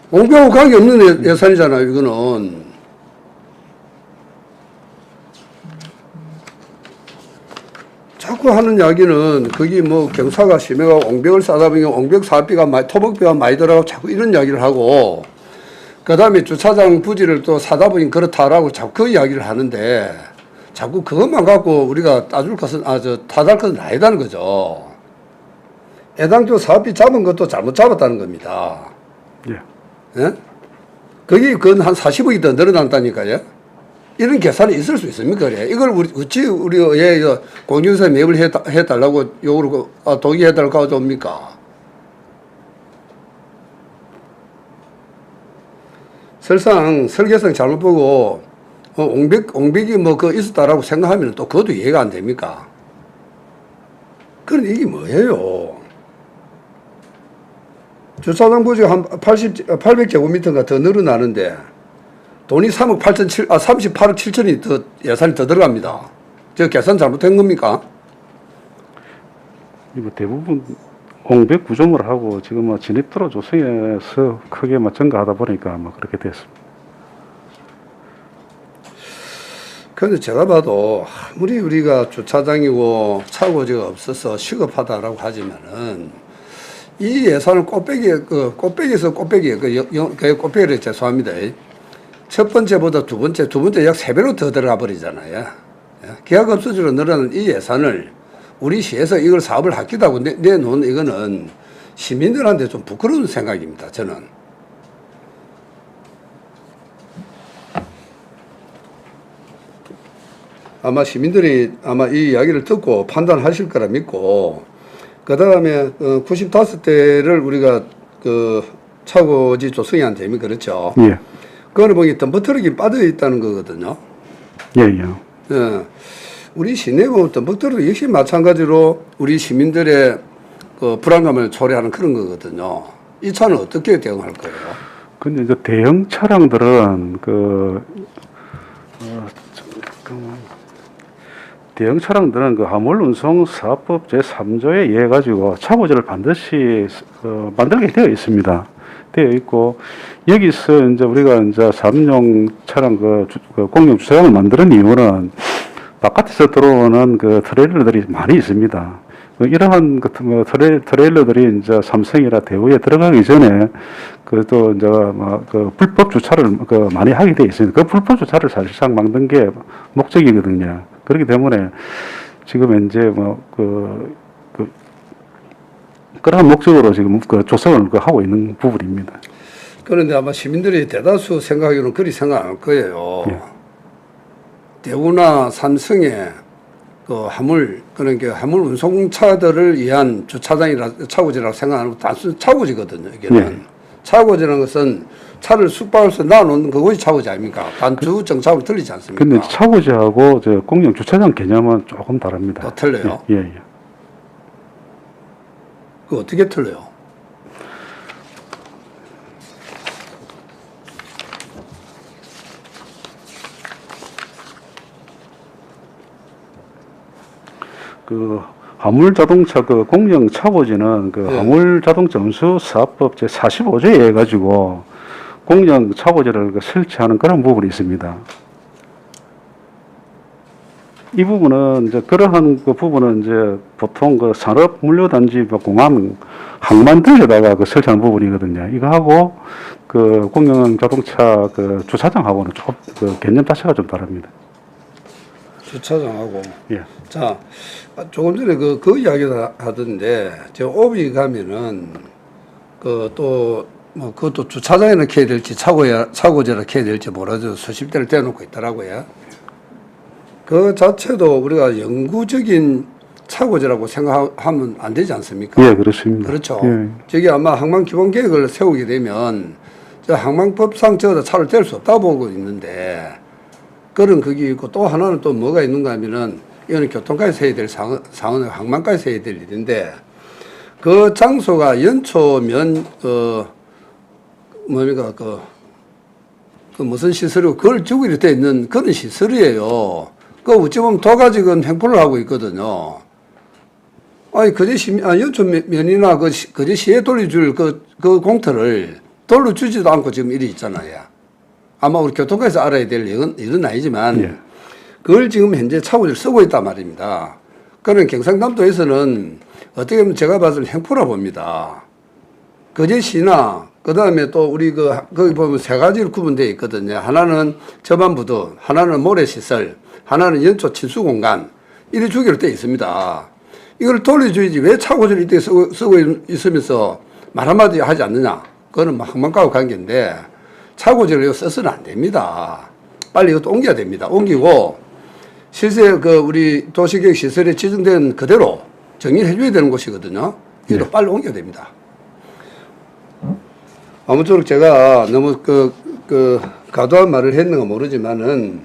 옹벽하고 관계없는 예산이잖아요. 이거는. 자꾸 하는 이야기는 거기 뭐 경사가 심해가고 옹벽을 싸다 보니까 옹벽 사업비가 토목비가 많이 들어가고 자꾸 이런 이야기를 하고 그 다음에 주차장 부지를 또 사다 보니 그렇다라고 자꾸 그 이야기를 하는데 자꾸 그것만 갖고 우리가 따질 것은 타달 것은 아니다는 거죠. 애당초 사업비 잡은 것도 잘못 잡았다는 겁니다. 예. 예? 거기 그건 한 40억이 더 늘어난다니까요. 이런 계산이 있을 수 있습니까? 그래? 이걸 어찌 우리 공중사 매입을 해달라고 요구를 동의해달라고 가져옵니까? 설상 설계성 잘못 보고 옹벽이 뭐 그 있었다라고 생각하면 또 그것도 이해가 안 됩니까? 그럼 이게 뭐예요? 주차장 부지가 한 800제곱미터가 더 늘어나는데 돈이 38억 7천이 더 예산이 더 들어갑니다. 저 계산 잘못된 겁니까? 이거 대부분 공백 구조물 하고 지금 뭐 진입도로 조성에서 크게 증가하다 보니까 뭐 그렇게 됐습니다. 그런데 제가 봐도 아무리 우리가 주차장이고 차고지가 없어서 시급하다라고 하지만은 이 예산을 꽃배기에서 꽃배기, 꽃배기를 죄송합니다. 첫 번째보다 두 번째 약 3배로 더 들어가 버리잖아요. 계약 없어지로 늘어나는 이 예산을 우리 시에서 이걸 사업을 하기다고 내놓은 이거는 시민들한테 좀 부끄러운 생각입니다. 저는. 아마 시민들이 아마 이 이야기를 듣고 판단하실 거라 믿고 그 다음에 95대를 우리가 그 차고지 조성이 안 됩니까? 그렇죠? 예. 그거는 보니 덤버트럭이 빠져 있다는 거거든요. 예, 예. 예. 우리 시내고 덤버트럭도 역시 마찬가지로 우리 시민들의 그 불안감을 초래하는 그런 거거든요. 이 차는 어떻게 대응할 거예요? 근데 이제 대형 차량들은 대형 차량들은 그 화물운송사업법 제3조에 의해 가지고 차고지를 반드시 만들게 되어 있습니다. 되어 있고 여기서 이제 우리가 이제 사업용 차량 공용 주차장을 만드는 이유는 바깥에서 들어오는 그 트레일러들이 많이 있습니다. 이러한 트레일러들이 이제 삼성이나 대우에 들어가기 전에 또 이제 그 불법 주차를 많이 하게 되어 있습니다. 그 불법 주차를 사실상 막는 게 목적이거든요. 그렇기 때문에 지금 현재 그러한 목적으로 지금 조성을 하고 있는 부분입니다. 그런데 아마 시민들이 대다수 생각하기로는 그리 생각 안 할 거예요. 예. 대우나 삼성의 그 그러니까 화물 운송차들을 위한 주차장이라 차고지라고 생각하는 단순 차고지거든요. 이게는 예. 차고지라는 것은 차를 숙박해서 놔놓는 그것이 차고지 아닙니까? 단주 정차하고 틀리지 않습니까? 근데 차고지하고 공영 주차장 개념은 조금 다릅니다. 또 틀려요? 예, 예. 그 어떻게 틀려요? 그 화물자동차 공영 차고지는 네. 화물자동차 운수사업법 제45조에 의해 가지고 공영 차고지를 설치하는 그런 부분이 있습니다. 이 부분은 이제 그러한 그 부분은 이제 보통 그 산업 물류단지 뭐 공항 항만들에다가 그 설치하는 부분이거든요. 이거 하고 그 공영 자동차 그 주차장하고는 조금 그 개념 자체가 좀 다릅니다. 주차장하고. 예. 자, 조금 전에 그 이야기를 하던데, 저 오비 가면은, 뭐, 그것도 주차장에 넣게 될지, 차고지에 넣게 될지 몰라도 수십 대를 떼어놓고 있더라고요. 그 자체도 우리가 영구적인 차고지라고 생각하면 안 되지 않습니까? 예, 그렇습니다. 그렇죠. 예. 저기 아마 항만기본계획을 세우게 되면, 저 항만법상 저기다 차를 뗄 수 없다고 보고 있는데, 그런 그게 있고 또 하나는 또 뭐가 있는가 하면은 이거는 교통까지 해야 될 상황은 항만까지 해야 될 일인데 그 장소가 연초면 뭡니까 그 무슨 시설이고 그걸 주기로 돼 있는 그런 시설이에요. 그 어찌 보면 도가지금 횡포를 하고 있거든요. 아니 연초 면이나 그제 시에 돌려줄 그 공터를 돌려주지도 않고 지금 일이 있잖아요. 아마 우리 교통과에서 알아야 될 일은 아니지만 예. 그걸 지금 현재 차고지를 쓰고 있단 말입니다. 그런 경상남도에서는 어떻게 보면 제가 봐서는 횡포라 봅니다. 거제시나 그다음에 또 우리 거기 보면 세 가지로 구분되어 있거든요. 하나는 저반부두, 하나는 모래시설, 하나는 연초 침수공간 이래 주기로 되어 있습니다. 이걸 돌려줘야지 왜 차고지를 이때 쓰고 있으면서 말 한마디 하지 않느냐. 그거는 항만과의 관계인데 차고지를 이거 써서는 안 됩니다. 빨리 이것도 옮겨야 됩니다. 옮기고 실제 우리 도시계획 시설에 지정된 그대로 정리를 해줘야 되는 곳이거든요. 이것도 네. 빨리 옮겨야 됩니다. 아무쪼록 제가 너무 과도한 말을 했는가 모르지만은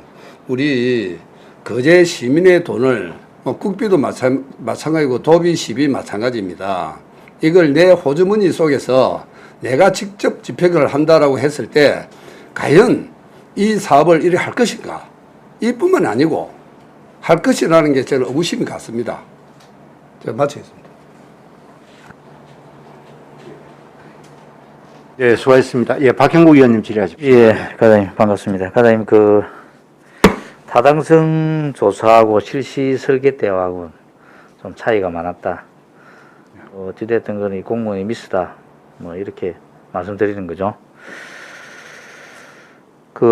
우리 거제 시민의 돈을 뭐 국비도 마찬가지고 도비 시비 마찬가지입니다. 이걸 내 호주머니 속에서 내가 직접 집행을 한다라고 했을 때 과연 이 사업을 이래 할 것인가? 이뿐만 아니고 할 것이라는 게 저는 의구심이 같습니다. 제가 마치겠습니다. 예, 수고하셨습니다. 예, 박형국 의원님 질의하십시오. 예, 과장님 반갑습니다. 과장님 타당성 조사하고 실시 설계 때하고 좀 차이가 많았다. 어찌됐든 간에 공무원이 미스다. 뭐 이렇게 말씀드리는 거죠.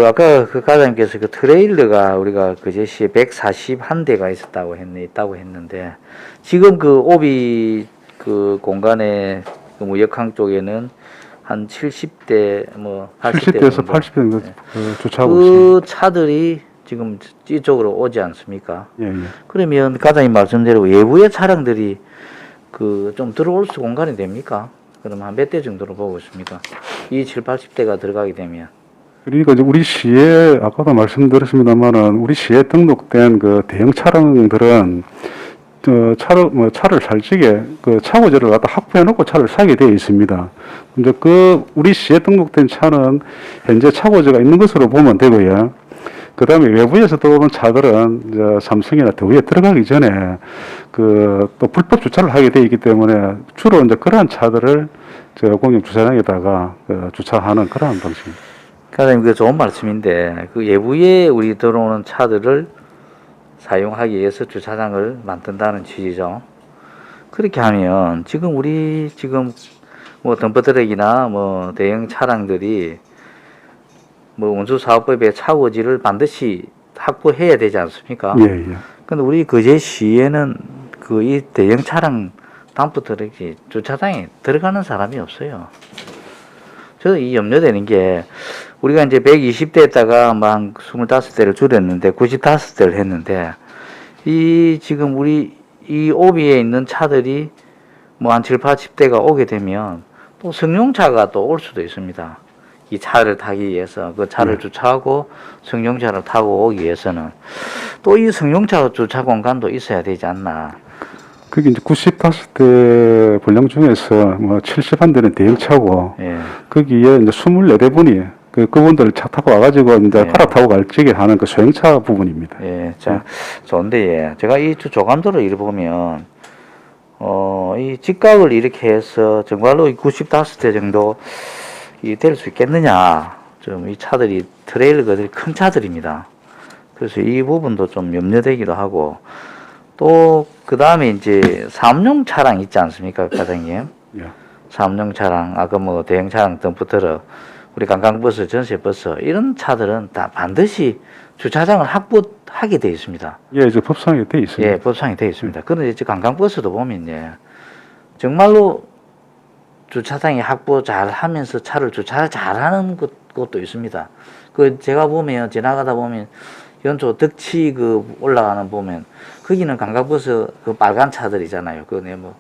아까 과장님께서 트레일러가 우리가 그제시에 141대가 있다고 했는데 지금 오비 공간에 무역항 쪽에는 한 70대 70대에서 80대 정도 주차하고 그 있습니다. 차들이 지금 이쪽으로 오지 않습니까? 예, 예. 그러면 과장님 말씀대로 외부의 차량들이 좀 들어올 수 공간이 됩니까? 그럼 한 몇 대 정도로 보고 있습니까? 이 7, 80대가 들어가게 되면. 그러니까 이제 우리 시에 아까도 말씀드렸습니다만은 우리 시에 등록된 대형 차량들은 차를 살찌게 차고지를 갖다 확보해 놓고 차를 사게 되어 있습니다. 이제 우리 시에 등록된 차는 현재 차고지가 있는 것으로 보면 되고요. 그 다음에 외부에서 들어오는 차들은 이제 삼성이나 더위에 들어가기 전에 또 불법 주차를 하게 되어 있기 때문에 주로 이제 그러한 차들을 공영 주차장에다가 주차하는 그러한 방식입니다. 과장님 좋은 말씀인데 외부에 우리 들어오는 차들을 사용하기 위해서 주차장을 만든다는 취지죠. 그렇게 하면 지금 우리 덤퍼트럭이나 대형 차량들이 운수사업법의 차고지를 반드시 확보해야 되지 않습니까? 예, 예. 근데 우리 거제시에는 이 대형 차량 덤퍼트럭이 주차장에 들어가는 사람이 없어요. 저 이 염려되는 게 우리가 이제 120대에다가 한 25대를 줄였는데 95대를 했는데 지금 우리 이 오비에 있는 차들이 한 7, 80대가 오게 되면 또 승용차가 또 올 수도 있습니다. 이 차를 타기 위해서 차를 주차하고 승용차를 타고 오기 위해서는 또 이 승용차 주차 공간도 있어야 되지 않나. 그게 이제 95대 분량 중에서 71대는 대형차고, 예. 거기에 이제 24대분이 그분들 차 타고 와가지고 이제 갈아타고 갈 적에 하는 소형차 부분입니다. 예, 자, 좋은데, 제가 이 조감도를 이렇게 보면, 이 직각을 이렇게 해서 정말로 95대 정도 될 수 있겠느냐. 이 차들이 트레일러들이 큰 차들입니다. 그래서 이 부분도 좀 염려되기도 하고 또 그 다음에 이제 사업용 차량 있지 않습니까, 과장님? 예. 사업용 차량, 아까 뭐 대형 차량 등부터 우리 관광버스, 전세버스 이런 차들은 다 반드시 주차장을 확보하게 되어 있습니다. 예, 이제 법상에 돼 있습니다. 예, 법상에 되어 있습니다. 그런데 이제 관광버스도 보면 정말로 주차장이 확보 잘 하면서 차를 주차 잘하는 곳도 있습니다. 그 제가 보면 지나가다 보면 연초 덕치 그 올라가는 보면 거기는 관광버스 그 빨간 차들이잖아요. 뭐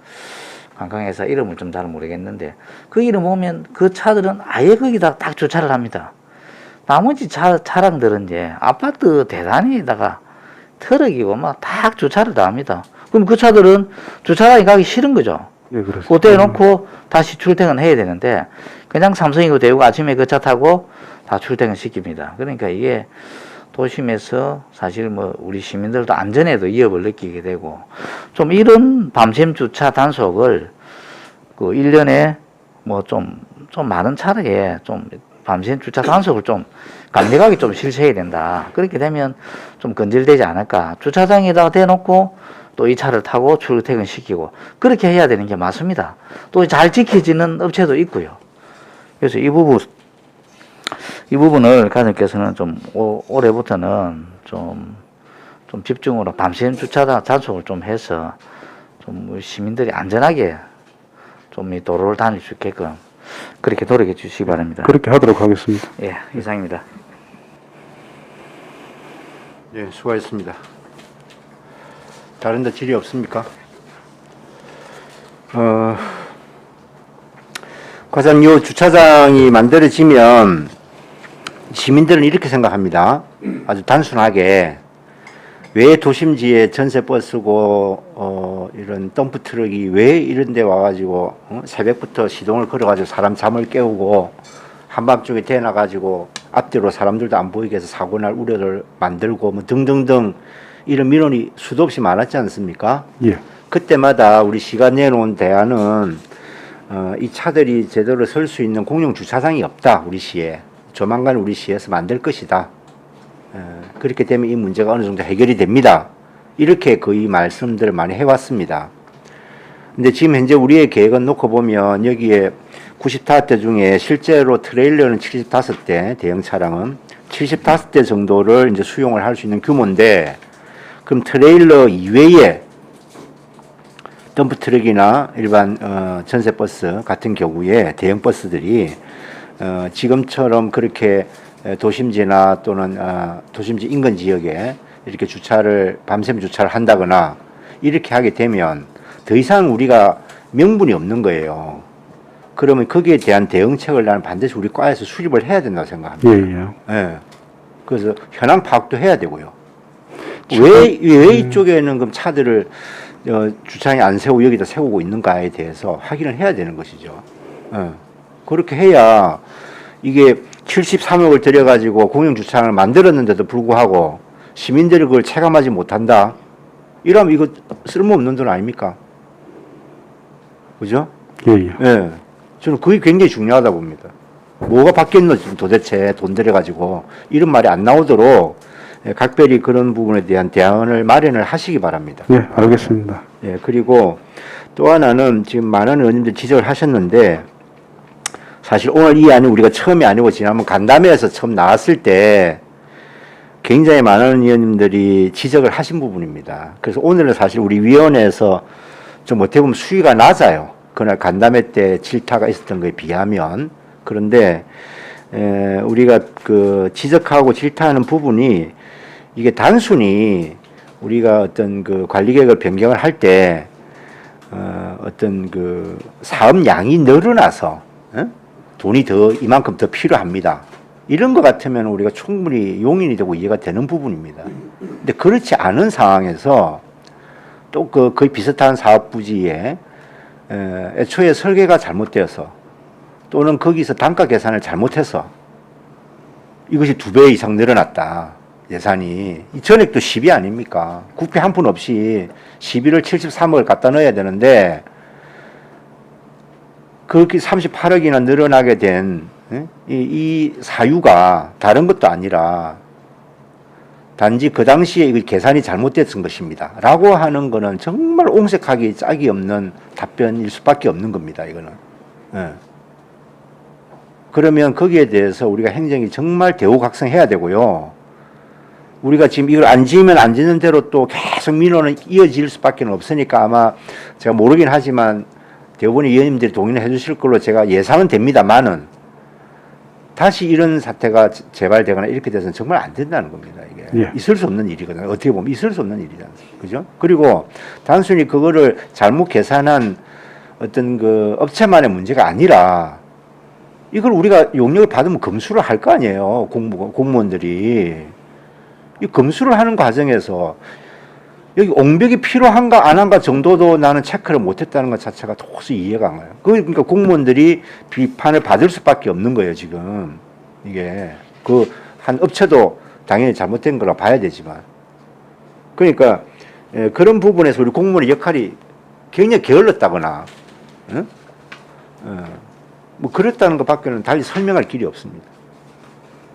관광회사 이름을 좀 잘 모르겠는데 거기를 보면 그 차들은 아예 거기다 딱 주차를 합니다. 나머지 차량들은 이제 아파트 대단위에다가 트럭이고 막 딱 주차를 다 합니다. 그럼 그 차들은 주차장에 가기 싫은 거죠. 예, 그렇습니다. 그때 놓고 다시 출퇴근해야 되는데 그냥 삼성이고 대우고 아침에 그 차 타고 다 출퇴근 시킵니다. 그러니까 이게 도심에서 사실 뭐 우리 시민들도 안전에도 위협을 느끼게 되고 좀 이런 밤샘 주차 단속을 그 1년에 뭐 좀 많은 차례에 좀 밤샘 주차 단속을 좀 강력하게 좀 실시해야 된다. 그렇게 되면 좀 건질되지 않을까. 주차장에다가 대놓고 또 이 차를 타고 출퇴근 시키고 그렇게 해야 되는 게 맞습니다. 또 잘 지켜지는 업체도 있고요. 그래서 이 부분을 과장님께서는 좀 올해부터는 좀 집중으로 밤샘 주차 단속을 좀 해서 좀 시민들이 안전하게 좀 이 도로를 다닐 수 있게끔 그렇게 노력해 주시기 바랍니다. 그렇게 하도록 하겠습니다. 예, 이상입니다. 예, 수고하셨습니다. 다른 데 질의 없습니까? 과장, 요 주차장이 만들어지면 시민들은 이렇게 생각합니다. 아주 단순하게 왜 도심지에 전세버스고 이런 덤프트럭이 왜 이런 데 와가지고 새벽부터 시동을 걸어가지고 사람 잠을 깨우고 한밤중에 대놔가지고 앞뒤로 사람들도 안 보이게 해서 사고 날 우려를 만들고 뭐 등등등 이런 민원이 수도 없이 많았지 않습니까? 예. 그때마다 우리 시가 내놓은 대안은 이 차들이 제대로 설 수 있는 공용 주차장이 없다. 우리 시에. 조만간 우리 시에서 만들 것이다. 그렇게 되면 이 문제가 어느 정도 해결이 됩니다. 이렇게 거의 말씀들을 많이 해왔습니다. 근데 지금 현재 우리의 계획은 놓고 보면 여기에 95대 중에 실제로 트레일러는 75대, 대형 차량은 75대 정도를 이제 수용을 할 수 있는 규모인데, 그럼 트레일러 이외에 덤프트럭이나 일반 전세버스 같은 경우에 대형 버스들이 지금처럼 그렇게 도심지나 또는 도심지 인근 지역에 이렇게 밤샘 주차를 한다거나 이렇게 하게 되면 더 이상 우리가 명분이 없는 거예요. 그러면 거기에 대한 대응책을 나는 반드시 우리 과에서 수립을 해야 된다고 생각합니다. 예. 예. 그래서 현황 파악도 해야 되고요. 왜 이쪽에는 그럼 차들을 주차장에 안 세우고 여기다 세우고 있는가에 대해서 확인을 해야 되는 것이죠. 그렇게 해야 이게 73억을 들여가지고 공영주차장을 만들었는데도 불구하고 시민들이 그걸 체감하지 못한다? 이러면 이거 쓸모없는 돈 아닙니까? 그죠? 예. 예. 저는 그게 굉장히 중요하다 봅니다. 뭐가 바뀌었노 지금 도대체 돈 들여가지고 이런 말이 안 나오도록 각별히 그런 부분에 대한 대안을 마련을 하시기 바랍니다. 예, 알겠습니다. 예, 그리고 또 하나는 지금 많은 의원님들 지적을 하셨는데 사실 오늘 이 안이 우리가 처음이 아니고 지난번 간담회에서 처음 나왔을 때 굉장히 많은 의원님들이 지적을 하신 부분입니다. 그래서 오늘은 사실 우리 위원회에서 좀 어떻게 보면 수위가 낮아요. 그날 간담회 때 질타가 있었던 거에 비하면. 그런데 우리가 그 지적하고 질타하는 부분이 이게 단순히 우리가 어떤 그 관리 계획을 변경을 할 때 어떤 그 사업 양이 늘어나서 돈이 이만큼 더 필요합니다. 이런 것 같으면 우리가 충분히 용인이 되고 이해가 되는 부분입니다. 근데 그렇지 않은 상황에서 또 그 거의 비슷한 사업 부지에 애초에 설계가 잘못되어서 또는 거기서 단가 계산을 잘못해서 이것이 2배 이상 늘어났다. 예산이. 이 전액도 10이 아닙니까? 국비 한 푼 없이 12를 73억을 갖다 넣어야 되는데 그렇게 38억이나 늘어나게 된 이 사유가 다른 것도 아니라 단지 그 당시에 이 계산이 잘못됐던 것입니다. 라고 하는 거는 정말 옹색하기 짝이 없는 답변일 수밖에 없는 겁니다. 이거는. 예. 그러면 거기에 대해서 우리가 행정이 정말 대우각성해야 되고요. 우리가 지금 이걸 안 지으면 안 지는 대로 또 계속 민원은 이어질 수밖에 없으니까 아마 제가 모르긴 하지만 대부분의 의원님들이 동의를 해 주실 걸로 제가 예상은 됩니다만은 다시 이런 사태가 재발되거나 이렇게 돼서는 정말 안 된다는 겁니다. 이게 예. 있을 수 없는 일이거든요. 어떻게 보면 있을 수 없는 일이지 않습니까? 그죠? 그리고 단순히 그거를 잘못 계산한 어떤 그 업체만의 문제가 아니라 이걸 우리가 용역을 받으면 검수를 할 거 아니에요. 공무원들이. 이 검수를 하는 과정에서 여기 옹벽이 필요한가 안 한가 정도도 나는 체크를 못했다는 것 자체가 도저히 이해가 안 가요. 그러니까 공무원들이 비판을 받을 수밖에 없는 거예요, 지금. 이게. 그 한 업체도 당연히 잘못된 거라 봐야 되지만. 그러니까 그런 부분에서 우리 공무원의 역할이 굉장히 게을렀다거나, 응? 뭐 그랬다는 것밖에는 달리 설명할 길이 없습니다.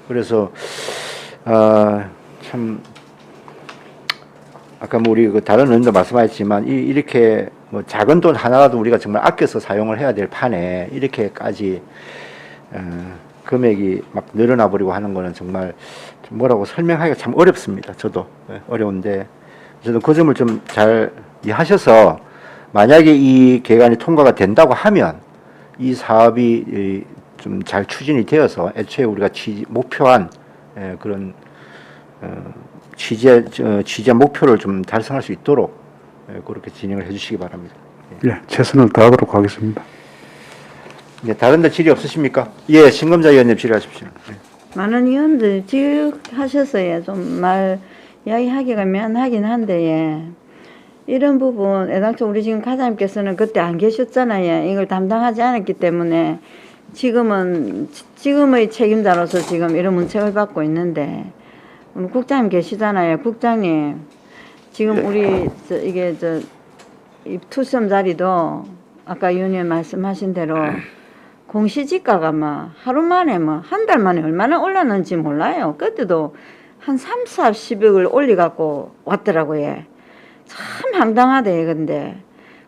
그래서 참 아까 뭐 우리 그 다른 의원도 말씀하셨지만 이렇게 뭐 작은 돈 하나라도 우리가 정말 아껴서 사용을 해야 될 판에 이렇게까지 금액이 막 늘어나 버리고 하는 거는 정말 좀 뭐라고 설명하기가 참 어렵습니다. 저도 어려운데 저도 그 점을 좀 잘 이해하셔서 만약에 이 계획안이 통과가 된다고 하면 이 사업이 좀 잘 추진이 되어서 애초에 우리가 목표한 그런 취재 목표를 좀 달성할 수 있도록 그렇게 진행을 해주시기 바랍니다. 예, 최선을 다하도록 하겠습니다. 네, 다른 데 질의 없으십니까? 예, 신검자 의원님 질의하십시오. 네. 많은 의원들 지적하셔서요. 좀 말 이야기하기가 미안하긴 한데 예. 이런 부분 애당초 우리 지금 가장님께서는 그때 안 계셨잖아요. 이걸 담당하지 않았기 때문에 지금의 책임자로서 지금 이런 문책을 받고 있는데 오늘 국장님 계시잖아요. 국장님 지금 우리 이 투썸 자리도 아까 의원님 말씀하신 대로 공시지가가 막 하루 만에 뭐 한 달 만에 얼마나 올랐는지 몰라요. 그때도 한 3, 40억을 올려갖고 왔더라고요. 참 황당하대.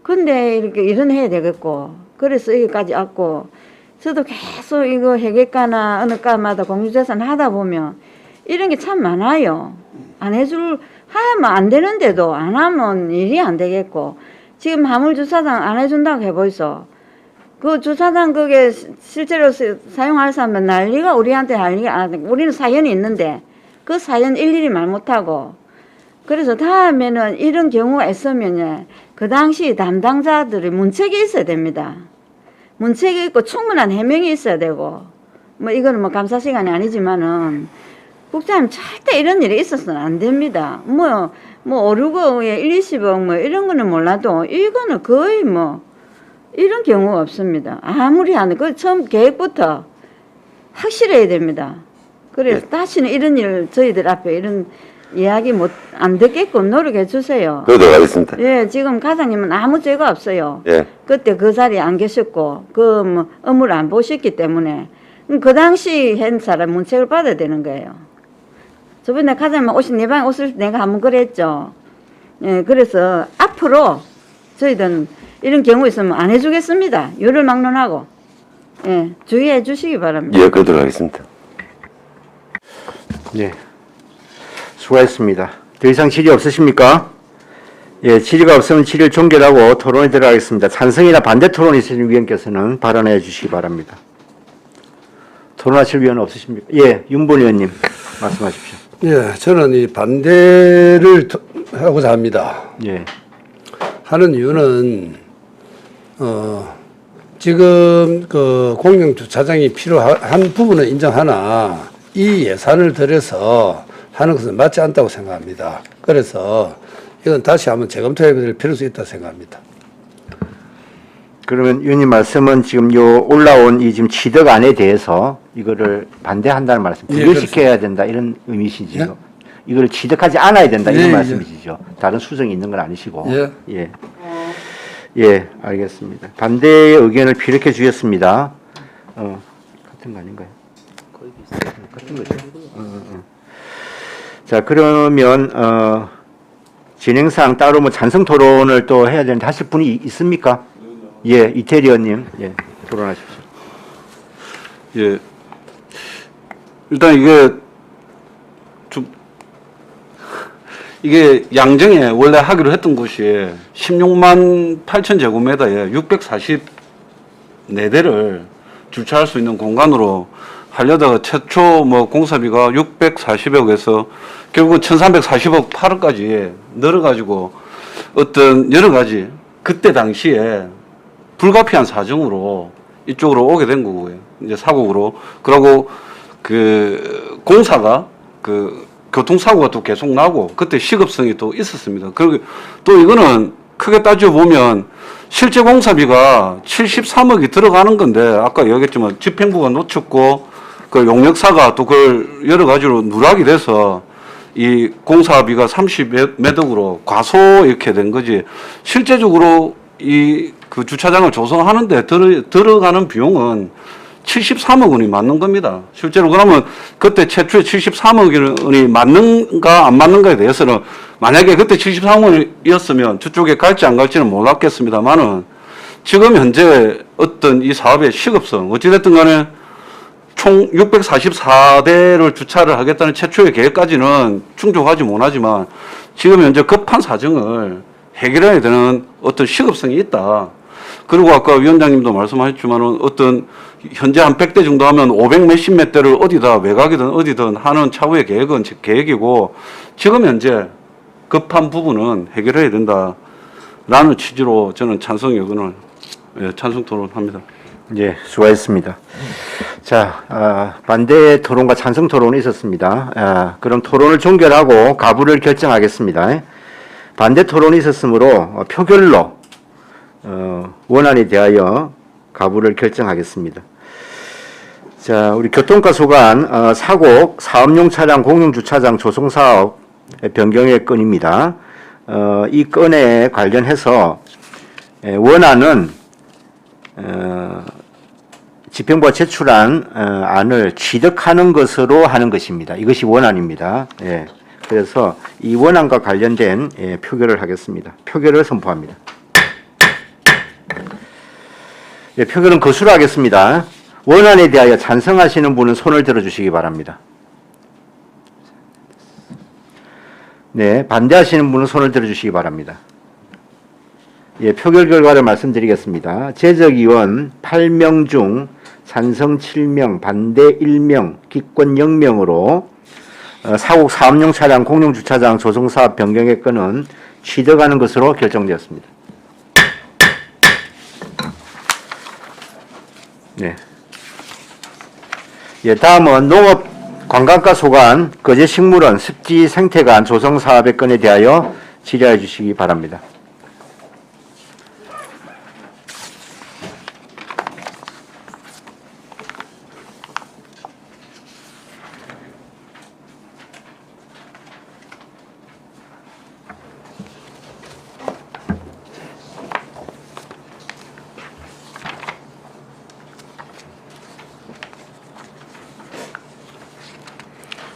근데 이렇게 일은 해야 되겠고 그래서 여기까지 왔고 저도 계속 이거 회계과나 어느 과마다 공유재산 하다 보면 이런 게 참 많아요. 하면 안 되는데도 안 하면 일이 안 되겠고 지금 화물주차장 안 해준다고 해보이소. 그 주차장 그게 실제로 사용할 사람은 난리가 우리한테 우리는 사연이 있는데 그 사연 일일이 말 못하고 그래서 다음에는 이런 경우가 있으면 그 당시 담당자들이 문책이 있어야 됩니다. 문책이 있고 충분한 해명이 있어야 되고 뭐 이거는 뭐 감사 시간이 아니지만은 국장님 절대 이런 일이 있어서는 안 됩니다. 뭐 5, 6억에 1, 20억 뭐 이런 거는 몰라도 이거는 거의 뭐 이런 경우가 없습니다. 아무리 하는 그 처음 계획부터 확실해야 됩니다. 그래서 다시는 이런 일 저희들 앞에 이런 이야기 안 듣게끔 노력해 주세요. 그러도록 하겠습니다. 예, 지금 가장님은 아무 죄가 없어요. 예. 그때 그 자리에 안 계셨고 그 업무를 안 보셨기 때문에 그 당시 한 사람 문책을 받아야 되는 거예요. 저번에 가장님 내 방에 오실 때 내가 한번 그랬죠. 예, 그래서 앞으로 저희들은 이런 경우 있으면 안 해주겠습니다. 유를 막론하고 예, 주의해 주시기 바랍니다. 예, 그러도록 하겠습니다. 네. 수고하셨습니다. 더 이상 질의 없으십니까? 예, 질의가 없으면 질의를 종결하고 토론에 들어가겠습니다. 찬성이나 반대 토론 있으신 위원께서는 발언해 주시기 바랍니다. 토론하실 위원 없으십니까? 예, 윤본 의원님 말씀하십시오. 예, 저는 이 반대를 하고자 합니다. 예. 하는 이유는 지금 그 공영주차장이 필요한 부분은 인정하나 이 예산을 들여서 하는 것은 맞지 않다고 생각합니다. 그래서 이건 다시 한번 재검토해야 될 필요가 있다고 생각합니다. 그러면 의원님 말씀은 지금 올라온 이 지금 취득안에 대해서 이거를 반대한다는 말씀, 부결시켜야 된다 이런 의미시죠? 예? 이걸 취득하지 않아야 된다 이런 예, 말씀이시죠? 다른 수정이 있는 건 아니시고. 예. 예. 예, 알겠습니다. 반대의 의견을 피력해 주셨습니다. 같은 거 아닌가요? 거의 비슷해요. 같은 거죠. 자, 그러면 진행상 따로 뭐 찬성 토론을 또 해야 되는데 하실 분이 있습니까? 예, 이태리 의원님, 예, 토론하십시오. 예. 일단 이게 양정에 원래 하기로 했던 곳이 16만 8천 제곱미터에 644대를 주차할 수 있는 공간으로 하려다가 최초 뭐 공사비가 640억에서 결국은 1340억 8억까지 늘어가지고 어떤 여러 가지 그때 당시에 불가피한 사정으로 이쪽으로 오게 된 거고요. 이제 사고로. 그러고 그 공사가 그 교통사고가 또 계속 나고 그때 시급성이 또 있었습니다. 그리고 또 이거는 크게 따져보면 실제 공사비가 73억이 들어가는 건데 아까 얘기했지만 집행부가 놓쳤고 그 용역사가 또 그걸 여러 가지로 누락이 돼서 이 공사비가 30몇 억으로 과소 이렇게 된 거지 실제적으로 이 그 주차장을 조성하는데 들어가는 비용은 73억 원이 맞는 겁니다. 실제로 그러면 그때 최초에 73억 원이 맞는가 안 맞는가에 대해서는 만약에 그때 73억 원이었으면 저쪽에 갈지 안 갈지는 몰랐겠습니다만은 지금 현재 어떤 이 사업의 시급성 어찌됐든 간에 총 644대를 주차를 하겠다는 최초의 계획까지는 충족하지 못하지만 지금 현재 급한 사정을 해결해야 되는 어떤 시급성이 있다. 그리고 아까 위원장님도 말씀하셨지만은 어떤 현재 한 100대 정도 하면 500 몇십 몇 대를 어디다 외곽이든 어디든 하는 차후의 계획은 계획이고 지금 현재 급한 부분은 해결해야 된다라는 취지로 저는 찬성 의견을 찬성 토론합니다. 예, 수고하셨습니다. 자, 반대 토론과 찬성 토론이 있었습니다. 그럼 토론을 종결하고 가부를 결정하겠습니다. 반대 토론이 있었으므로 표결로 원안에 대하여 가부를 결정하겠습니다. 자, 우리 교통과 소관 사곡 사업용 차량 공용주차장 조성사업 변경의 건입니다. 이 건에 관련해서 원안은 집행부가 제출한 안을 취득하는 것으로 하는 것입니다. 이것이 원안입니다. 예. 그래서 이 원안과 관련된 표결을 하겠습니다. 표결을 선포합니다. 예, 표결은 거수로 하겠습니다. 원안에 대하여 찬성하시는 분은 손을 들어주시기 바랍니다. 네, 반대하시는 분은 손을 들어주시기 바랍니다. 예, 표결 결과를 말씀드리겠습니다. 제적의원 8명 중 찬성 7명, 반대 1명, 기권 0명으로 사곡 사업용 차량 공용주차장 조성사업 변경의 건은 취득하는 것으로 결정되었습니다. 네. 예, 다음은 농업 관광과 소관 거제식물원 습지 생태관 조성사업의 건에 대하여 질의해 주시기 바랍니다.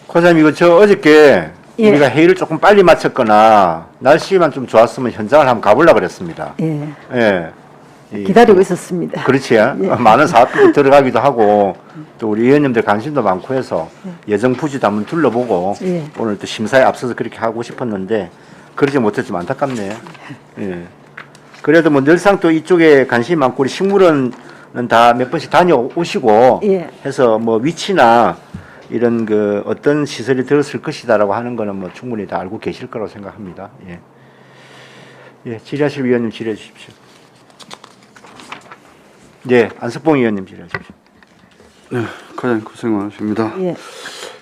과장님, 이거 저 어저께 예. 우리가 회의를 조금 빨리 마쳤거나 날씨만 좀 좋았으면 현장을 한번 가보려고 그랬습니다. 예. 예. 기다리고 있었습니다. 그렇지. 많은 사업들이 들어가기도 하고 또 우리 의원님들 관심도 많고 해서 예정 부지도 한번 둘러보고 예. 오늘 또 심사에 앞서서 그렇게 하고 싶었는데 그러지 못했지만 안타깝네요. 예. 그래도 뭐 늘상 또 이쪽에 관심이 많고 우리 식물원은 다 몇 번씩 다녀오시고 예. 해서 뭐 위치나 이런 그 어떤 시설이 들었을 것이다라고 하는 거는 뭐 충분히 다 알고 계실 거라고 생각합니다. 예. 예, 질의하실 위원님 질의해 주십시오. 예, 안석봉 의원님 질의해 주십시오. 네, 과장님 고생 많으십니다. 예.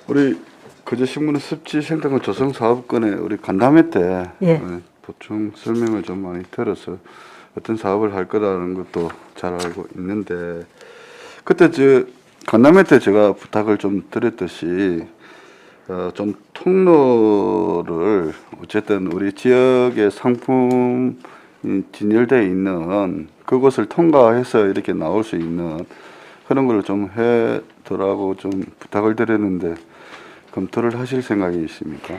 우리 거제식물원 습지 생태관 조성 사업건에 우리 간담회 때 예. 보충 설명을 좀 많이 들어서 어떤 사업을 할 거라는 것도 잘 알고 있는데 그때 간담회 때 제가 부탁을 좀 드렸듯이 좀 통로를 어쨌든 우리 지역의 상품이 진열되어 있는 그것을 통과해서 이렇게 나올 수 있는 그런 걸 좀 해더라고 좀 부탁을 드렸는데 검토를 하실 생각이 있습니까?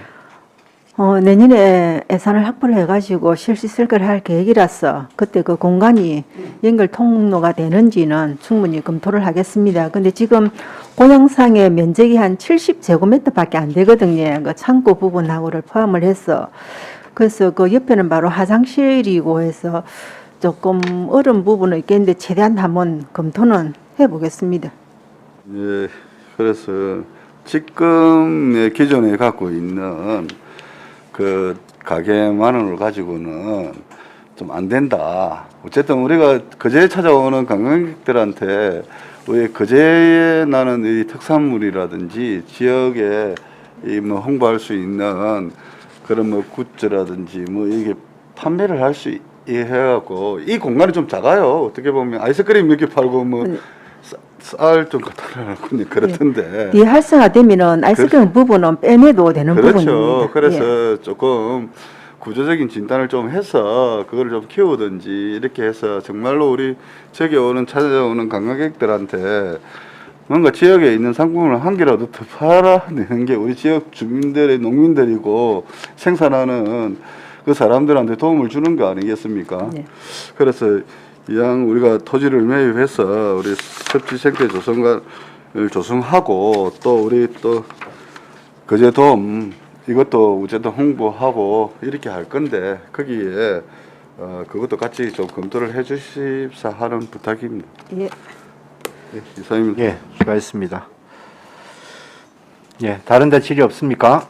내년에 예산을 확보를 해가지고 실시 설계를 할 계획이라서 그때 그 공간이 연결 통로가 되는지는 충분히 검토를 하겠습니다. 근데 지금 공양상의 면적이 한 70제곱미터밖에 안 되거든요. 그 창고 부분하고를 포함을 해서. 그래서 그 옆에는 바로 화장실이고 해서 조금 어려운 부분은 있겠는데 최대한 한번 검토는 해보겠습니다. 예, 그래서 지금의 기존에 갖고 있는 그 가게만을 가지고는 좀 안 된다. 어쨌든 우리가 거제에 찾아오는 관광객들한테 왜 거제에 나는 이 특산물이라든지 지역에 이 뭐 홍보할 수 있는 그런 뭐 굿즈라든지 뭐 이게 판매를 할 수 해갖고 이 공간이 좀 작아요. 어떻게 보면 아이스크림 몇 개 팔고 뭐 쌀 좀 갖다 놔놓고 그렇던데. 이 활성화되면은 아이스크림 부분은 빼내도 되는 부분입니다. 그렇죠. 그래서 조금 구조적인 진단을 좀 해서 그걸 좀 키우든지 이렇게 해서 정말로 우리 저기 찾아오는 관광객들한테 뭔가 지역에 있는 상품을 한 개라도 더 팔아내는 게 우리 지역 주민들의 농민들이고 생산하는 그 사람들한테 도움을 주는 거 아니겠습니까? 네. 그래서 이왕 우리가 토지를 매입해서 우리 섭지 생태 조성관을 조성하고 또 우리 또 거제돔 이것도 어쨌든 홍보하고 이렇게 할 건데 거기에 그것도 같이 좀 검토를 해주십사 하는 부탁입니다. 예. 예, 이사입니다. 예, 수고하셨습니다. 예, 다른 데 질의 없습니까?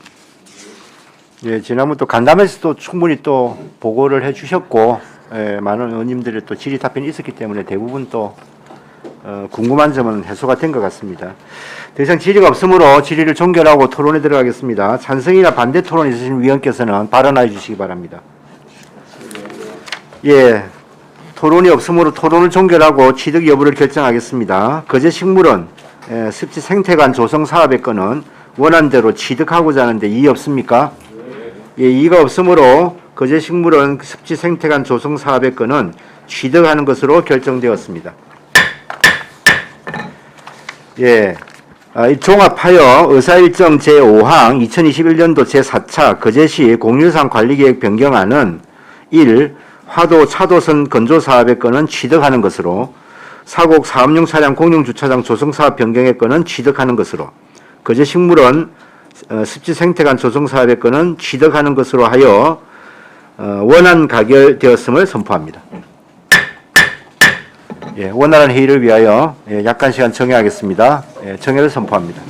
예, 지난번 또 간담회에서도 충분히 또 보고를 해주셨고, 예, 많은 의원님들의 또 질의 답변이 있었기 때문에 대부분 또 궁금한 점은 해소가 된 것 같습니다. 더 이상 질의가 없으므로 질의를 종결하고 토론에 들어가겠습니다. 찬성이나 반대 토론 있으신 위원께서는 발언하여 주시기 바랍니다. 예, 토론이 없으므로 토론을 종결하고 취득 여부를 결정하겠습니다. 거제식물원 습지 생태관 조성 사업의 건은 원안대로 취득하고자 하는데 이의 없습니까? 예, 이의가 없으므로 거제식물원 습지 생태관 조성 사업의 건은 취득하는 것으로 결정되었습니다. 예, 종합하여 의사일정 제5항 2021년도 제4차 거제시 공유상 관리계획 변경안은 1. 화도 차도선 건조사업의 건은 취득하는 것으로 사곡 사업용 차량 공용주차장 조성사업 변경의 건은 취득하는 것으로 거제식물원 습지 생태관 조성사업의 건은 취득하는 것으로 하여 원안 가결되었음을 선포합니다. 예, 원활한 회의를 위하여 약간 시간 정회하겠습니다. 정회를 선포합니다.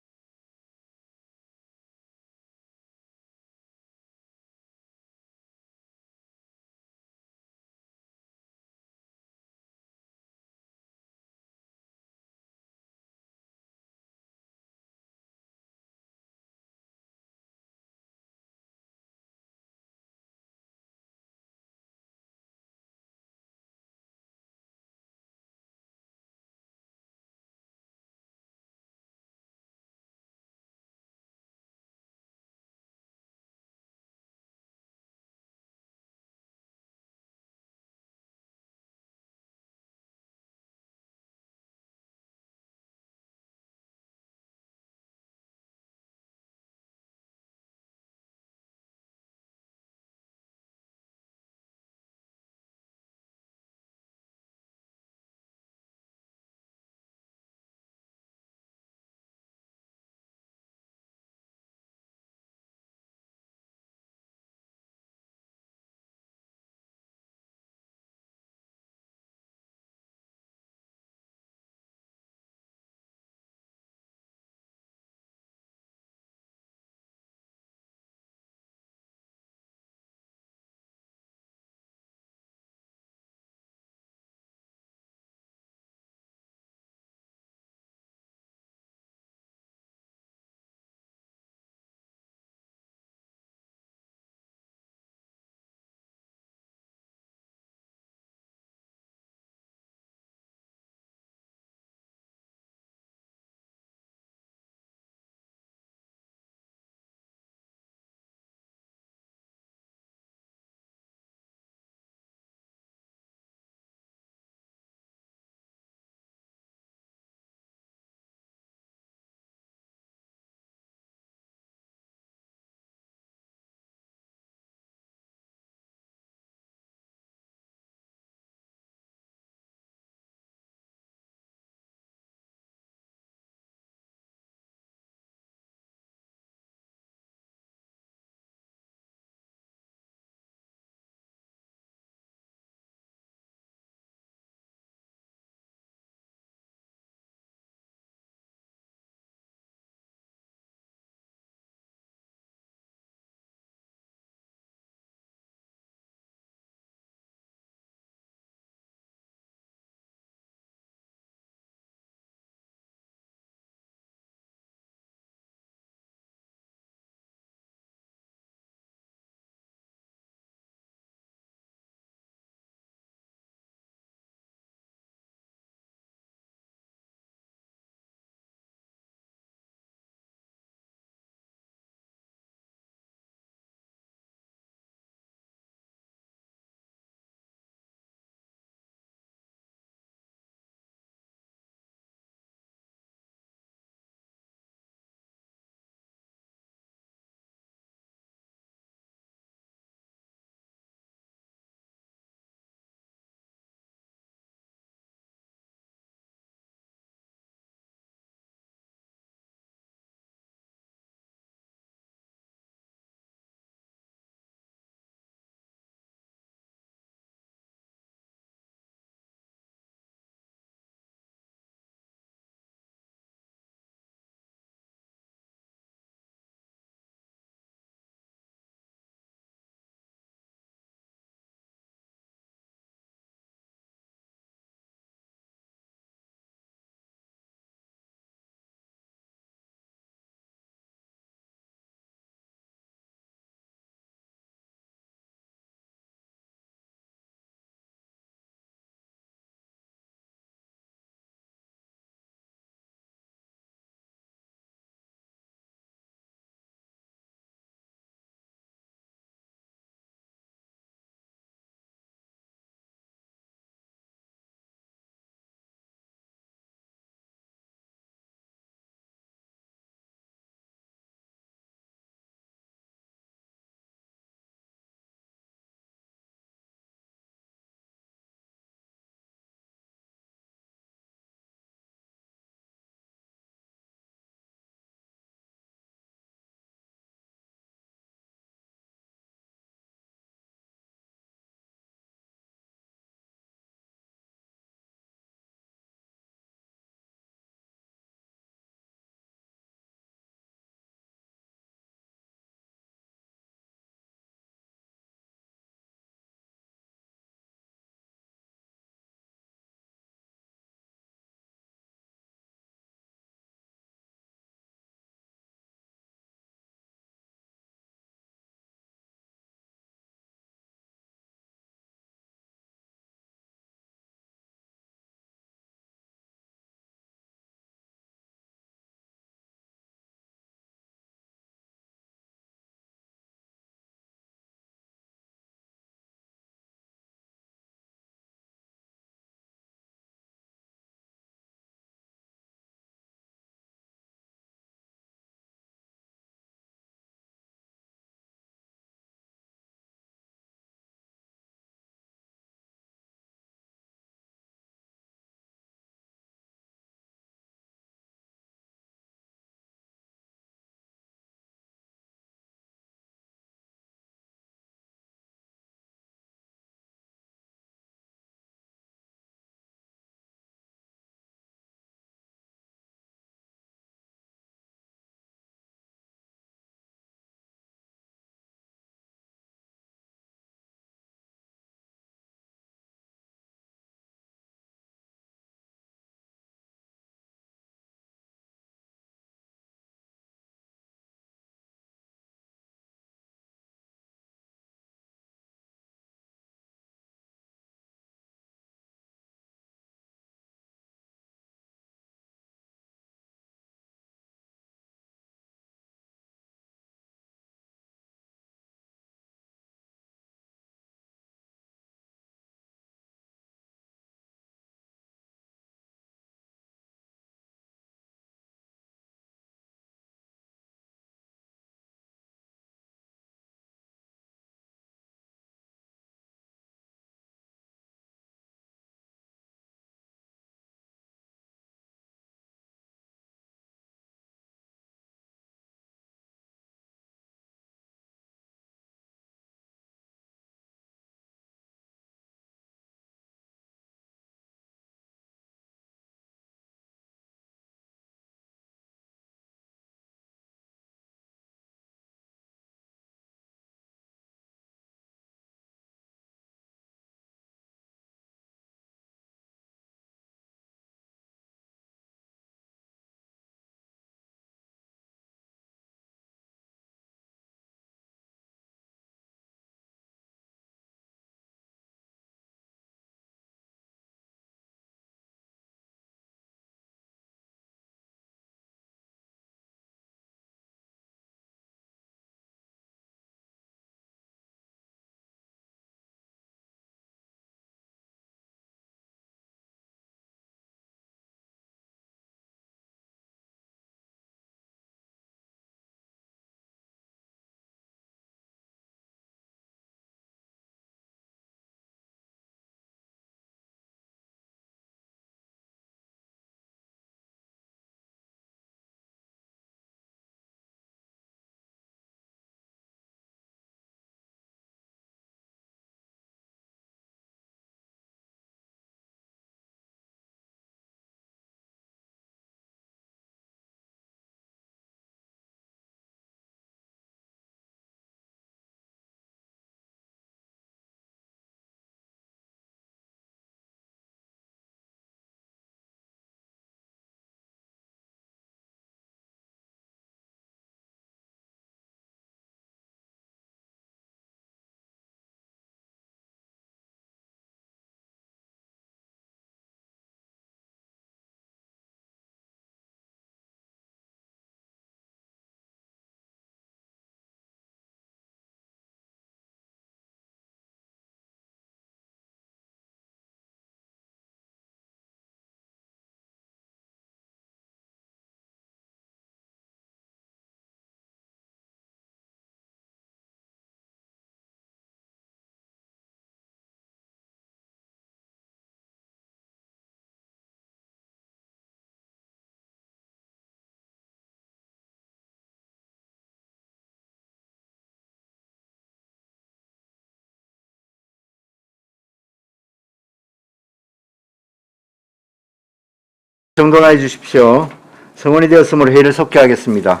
정돈해 주십시오. 성원이 되었으므로 회의를 속개하겠습니다.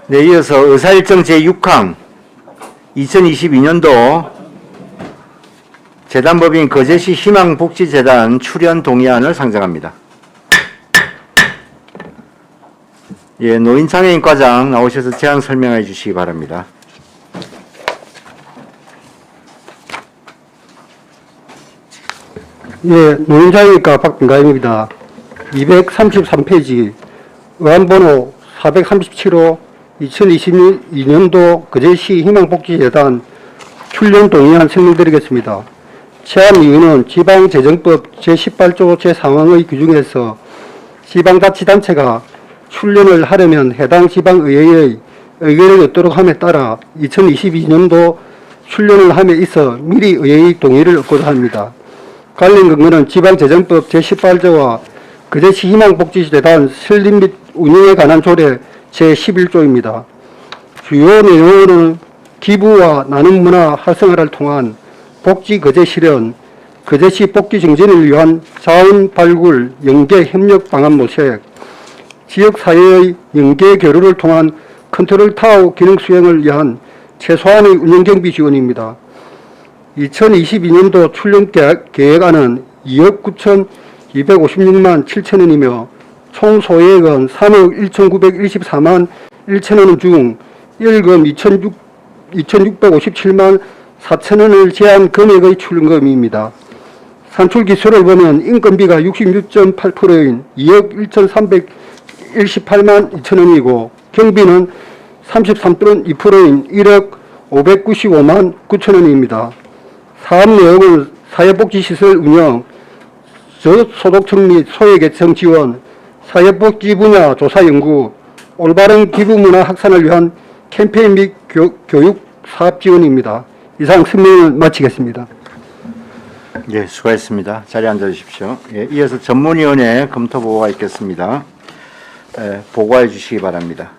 네, 이어서 의사일정 제6항 2022년도 재단법인 거제시 희망복지재단 출연 동의안을 상정합니다. 예, 노인장애인 과장 나오셔서 제안 설명해 주시기 바랍니다. 예, 노인장애인과 박병가입니다. 233페이지 의안번호 437호 2022년도 거제시 희망복지재단 출연 동의안 설명드리겠습니다. 제안 이유는 지방재정법 제18조 제4항의 규정에서 지방자치단체가 출연을 하려면 해당 지방의회의 의결을 얻도록 함에 따라 2022년도 출연을 함에 있어 미리 의회의 동의를 얻고자 합니다. 관련 근거는 지방재정법 제18조와 거제시 희망복지재단 설립 및 운영에 관한 조례 제11조입니다. 주요 내용으로는 기부와 나눔 문화 활성화를 통한 복지 거제 실현, 거제시 복지 증진을 위한 자원 발굴, 연계 협력 방안 모색, 지역사회의 연계 교류를 통한 컨트롤 타워 기능 수행을 위한 최소한의 운영 경비 지원입니다. 2022년도 출연 계획안은 2억 9,256만 7천원이며 총 소액은 3억 1,914만 1천원 중 1금 2,657만 4천원을 제한 금액의 출연금입니다. 산출기수를 보면 인건비가 66.8%인 2억 1,318만 2천원이고 경비는 33.2%인 1억 595만 9천원입니다. 사업 내용은 사회복지시설 운영, 저소득층 및 소외계층 지원, 사회복지 분야 조사 연구, 올바른 기부 문화 확산을 위한 캠페인 및 교육 사업 지원입니다. 이상 설명을 마치겠습니다. 예, 수고했습니다. 자리에 앉아 주십시오. 예, 이어서 전문위원회 검토 보고가 있겠습니다. 예, 보고해 주시기 바랍니다.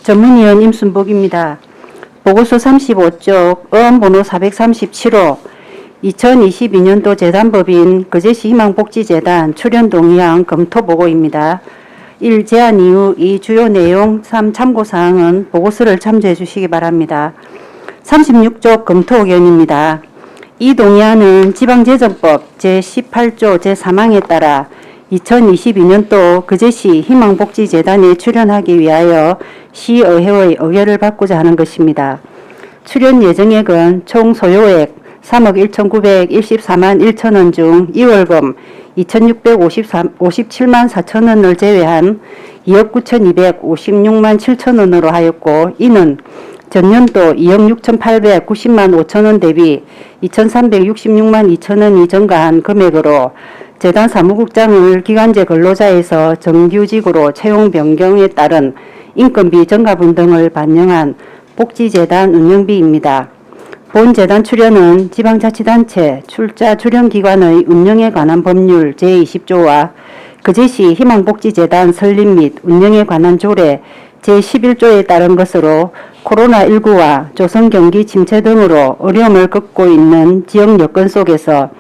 전문위원 임순복입니다. 보고서 35쪽 의원번호 437호 2022년도 재단법인 거제시 희망복지재단 출연 동의안 검토 보고입니다. 1. 제안 이후 2. 주요 내용 3. 참고사항은 보고서를 참조해 주시기 바랍니다. 36쪽 검토 의견입니다. 이 동의안은 지방재정법 제18조 제3항에 따라 2022년도 거제시 희망복지재단에 출연하기 위하여 시의회의 의결을 받고자 하는 것입니다. 출연 예정액은 총 소요액 3억 1,914만 1천원 중 2월금 2,657만 4천원을 제외한 2억 9,256만 7천원으로 하였고, 이는 전년도 2억 6,890만 5천원 대비 2,366만 2천원이 증가한 금액으로 재단 사무국장을 기간제 근로자에서 정규직으로 채용 변경에 따른 인건비 증가분 등을 반영한 복지재단 운영비입니다. 본 재단 출연은 지방자치단체 출자 출연기관의 운영에 관한 법률 제20조와 거제시 희망복지재단 설립 및 운영에 관한 조례 제11조에 따른 것으로 코로나19와 조선경기 침체 등으로 어려움을 겪고 있는 지역 여건 속에서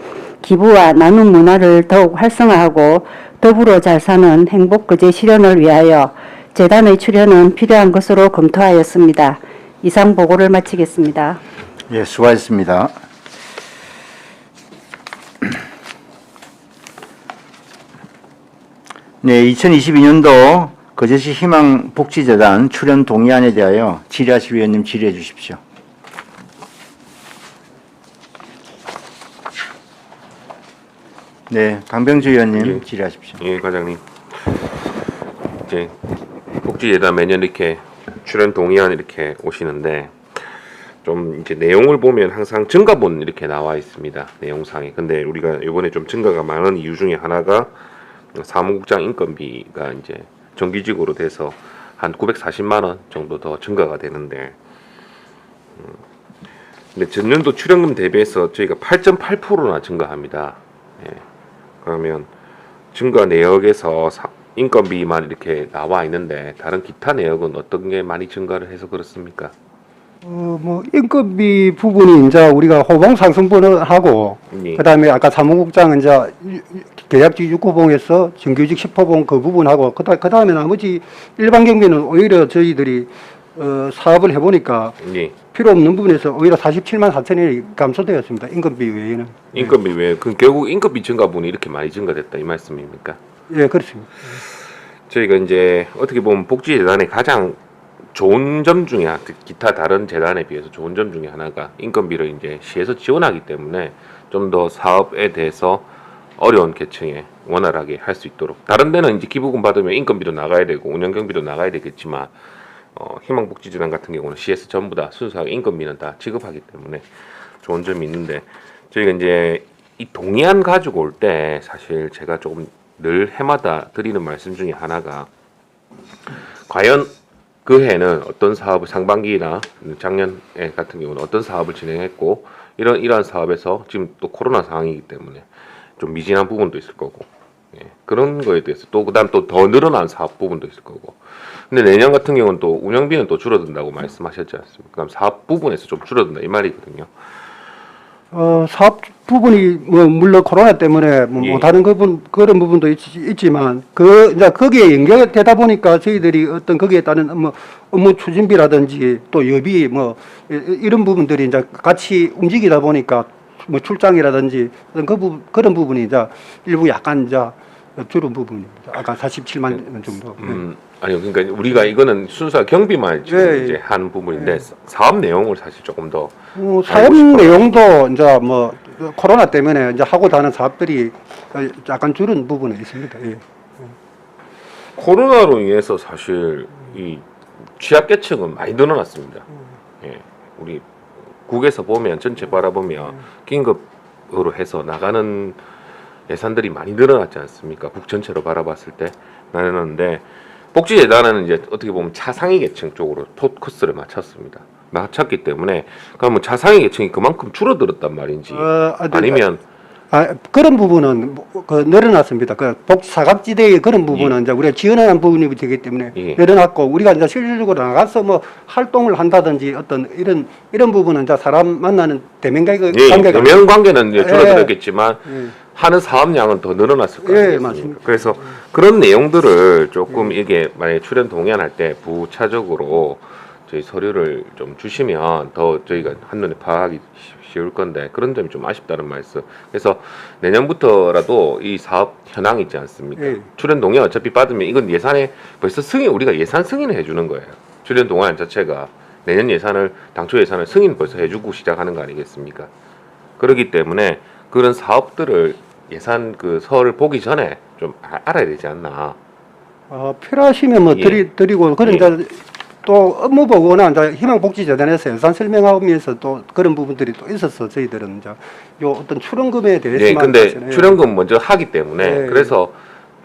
기부와 나눔 문화를 더욱 활성화하고 더불어 잘 사는 행복 거제 실현을 위하여 재단의 출연은 필요한 것으로 검토하였습니다. 이상 보고를 마치겠습니다. 예, 수고하셨습니다. 네, 2022년도 거제시 희망복지재단 출연 동의안에 대하여 질의하실 위원님 질의해 주십시오. 네, 강병주 의원님 예. 질의하십시오. 예, 과장님. 이제 복지재단 매년 이렇게 출연 동의안 이렇게 오시는데 좀 이제 내용을 보면 항상 증가분 이렇게 나와 있습니다. 내용상에. 근데 우리가 이번에 좀 증가가 많은 이유 중에 하나가 사무국장 인건비가 이제 정규직으로 돼서 한 940만 원 정도 더 증가가 되는데, 근데 전년도 출연금 대비해서 저희가 8.8%나 증가합니다. 예. 그러면 증가 내역에서 인건비만 이렇게 나와 있는데 다른 기타 내역은 어떤 게 많이 증가를 해서 그렇습니까? 뭐 인건비 부분이 이제 우리가 호봉 상승분을 하고 예. 그다음에 아까 사무국장은 이제 계약직 6호봉에서 정규직 10호봉 그 부분하고 그다음에 나머지 일반 경비는 오히려 저희들이 사업을 해보니까 예. 필요 없는 부분에서 오히려 47만 4천원이 감소되었습니다. 인건비 외에는. 인건비 외에 그 결국 인건비 증가분이 이렇게 많이 증가됐다 이 말씀입니까? 예, 그렇습니다. 저희가 이제 어떻게 보면 복지재단의 가장 좋은 점 중에 기타 다른 재단에 비해서 좋은 점 중에 하나가 인건비를 이제 시에서 지원하기 때문에 좀 더 사업에 대해서 어려운 계층에 원활하게 할 수 있도록 다른 데는 이제 기부금 받으면 인건비도 나가야 되고 운영 경비도 나가야 되겠지만 희망복지재단 같은 경우는 시에서 전부 다 순수하게 인건비는 다 지급하기 때문에 좋은 점이 있는데 저희가 이제 이 동의안 가지고 올 때 사실 제가 조금 늘 해마다 드리는 말씀 중에 하나가 과연 그 해는 어떤 사업을 상반기나 작년 같은 경우는 어떤 사업을 진행했고 이러한 사업에서 지금 또 코로나 상황이기 때문에 좀 미진한 부분도 있을 거고 그런 거에 대해서 또 그다음 또 더 늘어난 사업 부분도 있을 거고 근데 내년 같은 경우는 또 운영비는 또 줄어든다고 말씀하셨지 않습니까? 그럼 사업 부분에서 좀 줄어든다 이 말이거든요. 사업 부분이 뭐 물론 코로나 때문에 뭐 예. 못하는 그런 부분도 있지만 이제 거기에 연결되다 보니까 저희들이 어떤 거기에 따른 업무 추진비라든지 또 여비 뭐 이런 부분들이 이제 같이 움직이다 보니까 뭐 출장이라든지 그런 부분이 이제 일부 약간 이제 줄은 부분입니다. 아까 47만 원 정도. 아니요, 그러니까 우리가 이거는 순수한 경비만 지금 이제 한 부분인데 사업 내용을 사실 조금 더 사업 내용도 이제 뭐 코로나 때문에 이제 하고 다는 사업들이 약간 줄은 부분이 있습니다. 예. 코로나로 인해서 사실 이 취약계층은 많이 늘어났습니다. 예, 우리 국에서 보면 전체 바라보면 긴급으로 해서 나가는 예산들이 많이 늘어났지 않습니까? 국 전체로 바라봤을 때 나눴는데 복지재단은 이제 어떻게 보면 차상위 계층 쪽으로 포커스를 맞췄기 때문에 그러면 차상위 계층이 그만큼 줄어들었단 말인지 아니면 그런 부분은 늘어났습니다. 사각지대의 그런 부분은 이제 우리가 지원하는 부분이 되기 때문에 늘어났고 우리가 이제 실질적으로 나가서 뭐 활동을 한다든지 어떤 이런 부분은 이제 사람 만나는 대면 관계가 대면 관계는 이제 줄어들었겠지만 하는 사업량은 더 늘어났을 거예요. 맞습니다. 그래서 그런 내용들을 조금 이게 만약에 출연 동의안할 때 부차적으로 저희 서류를 좀 주시면 더 저희가 한눈에 파악하기 쉬울 건데 그런 점이 좀 아쉽다는 말씀. 그래서 내년부터라도 이 사업 현황 있지 않습니까? 출연 동의안 어차피 받으면 이건 예산에 벌써 우리가 예산 승인을 해주는 거예요. 출연 동의안 자체가 내년 예산을 당초 예산을 승인 벌써 해주고 시작하는 거 아니겠습니까? 그렇기 때문에 그런 사업들을 예산 서를 보기 전에 좀 알아야 되지 않나. 필요하시면 뭐 드리고 그런 이제 또 업무 보고나 이제 희망복지재단에서 예산 설명하면서 또 그런 부분들이 또 있어서 저희들은 이제 요 어떤 출연금에 대해서만. 네, 근데 출연금 먼저 하기 때문에 그래서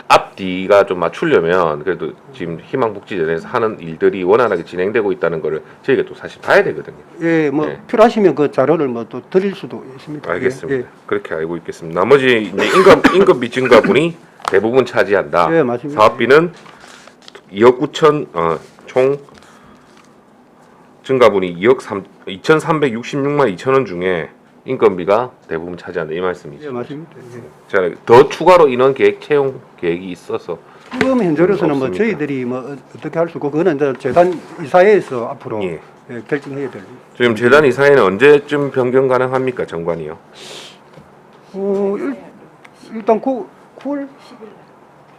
앞뒤가 좀 맞추려면 그래도 지금 희망복지재단에서 하는 일들이 원활하게 진행되고 있다는 거를 저희가 또 사실 봐야 되거든요. 예, 뭐 필요하시면 그 자료를 뭐 또 드릴 수도 있습니다. 알겠습니다. 그렇게 알고 있겠습니다. 나머지 이제 인건비 증가분이 대부분 차지한다. 예, 맞습니다. 사업비는 2억 9천 총 증가분이 2,366만 2천 원 중에 인건비가 대부분 차지한다 이 말씀이죠. 예, 맞습니다. 자, 더 추가로 인원 계획 채용 계획이 있어서 지금 현재로서는 뭐 저희들이 뭐 어떻게 할 수 있고 그거는 이제 재단 이사회에서 앞으로 결정해야 될. 지금 재단 이사회는 언제쯤 변경 가능합니까, 정관이요? 일단 9월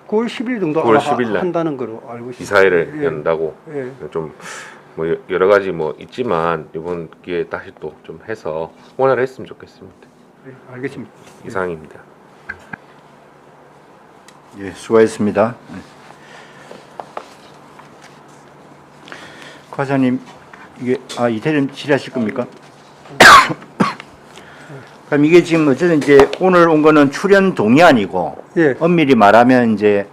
10일 정도 9월 10일 날 한다는 거로 알고 있습니다. 이사회를 연다고 예. 좀 뭐 여러 가지 뭐 있지만 이번 기회에 다시 또 좀 해서 원활했으면 좋겠습니다. 알겠습니다. 이상입니다. 예, 수고하셨습니다. 과장님, 이게 이태림 질의하실 겁니까? 그럼 이게 지금 어쨌든 이제 오늘 온 거는 출연 동의안이고 엄밀히 말하면 이제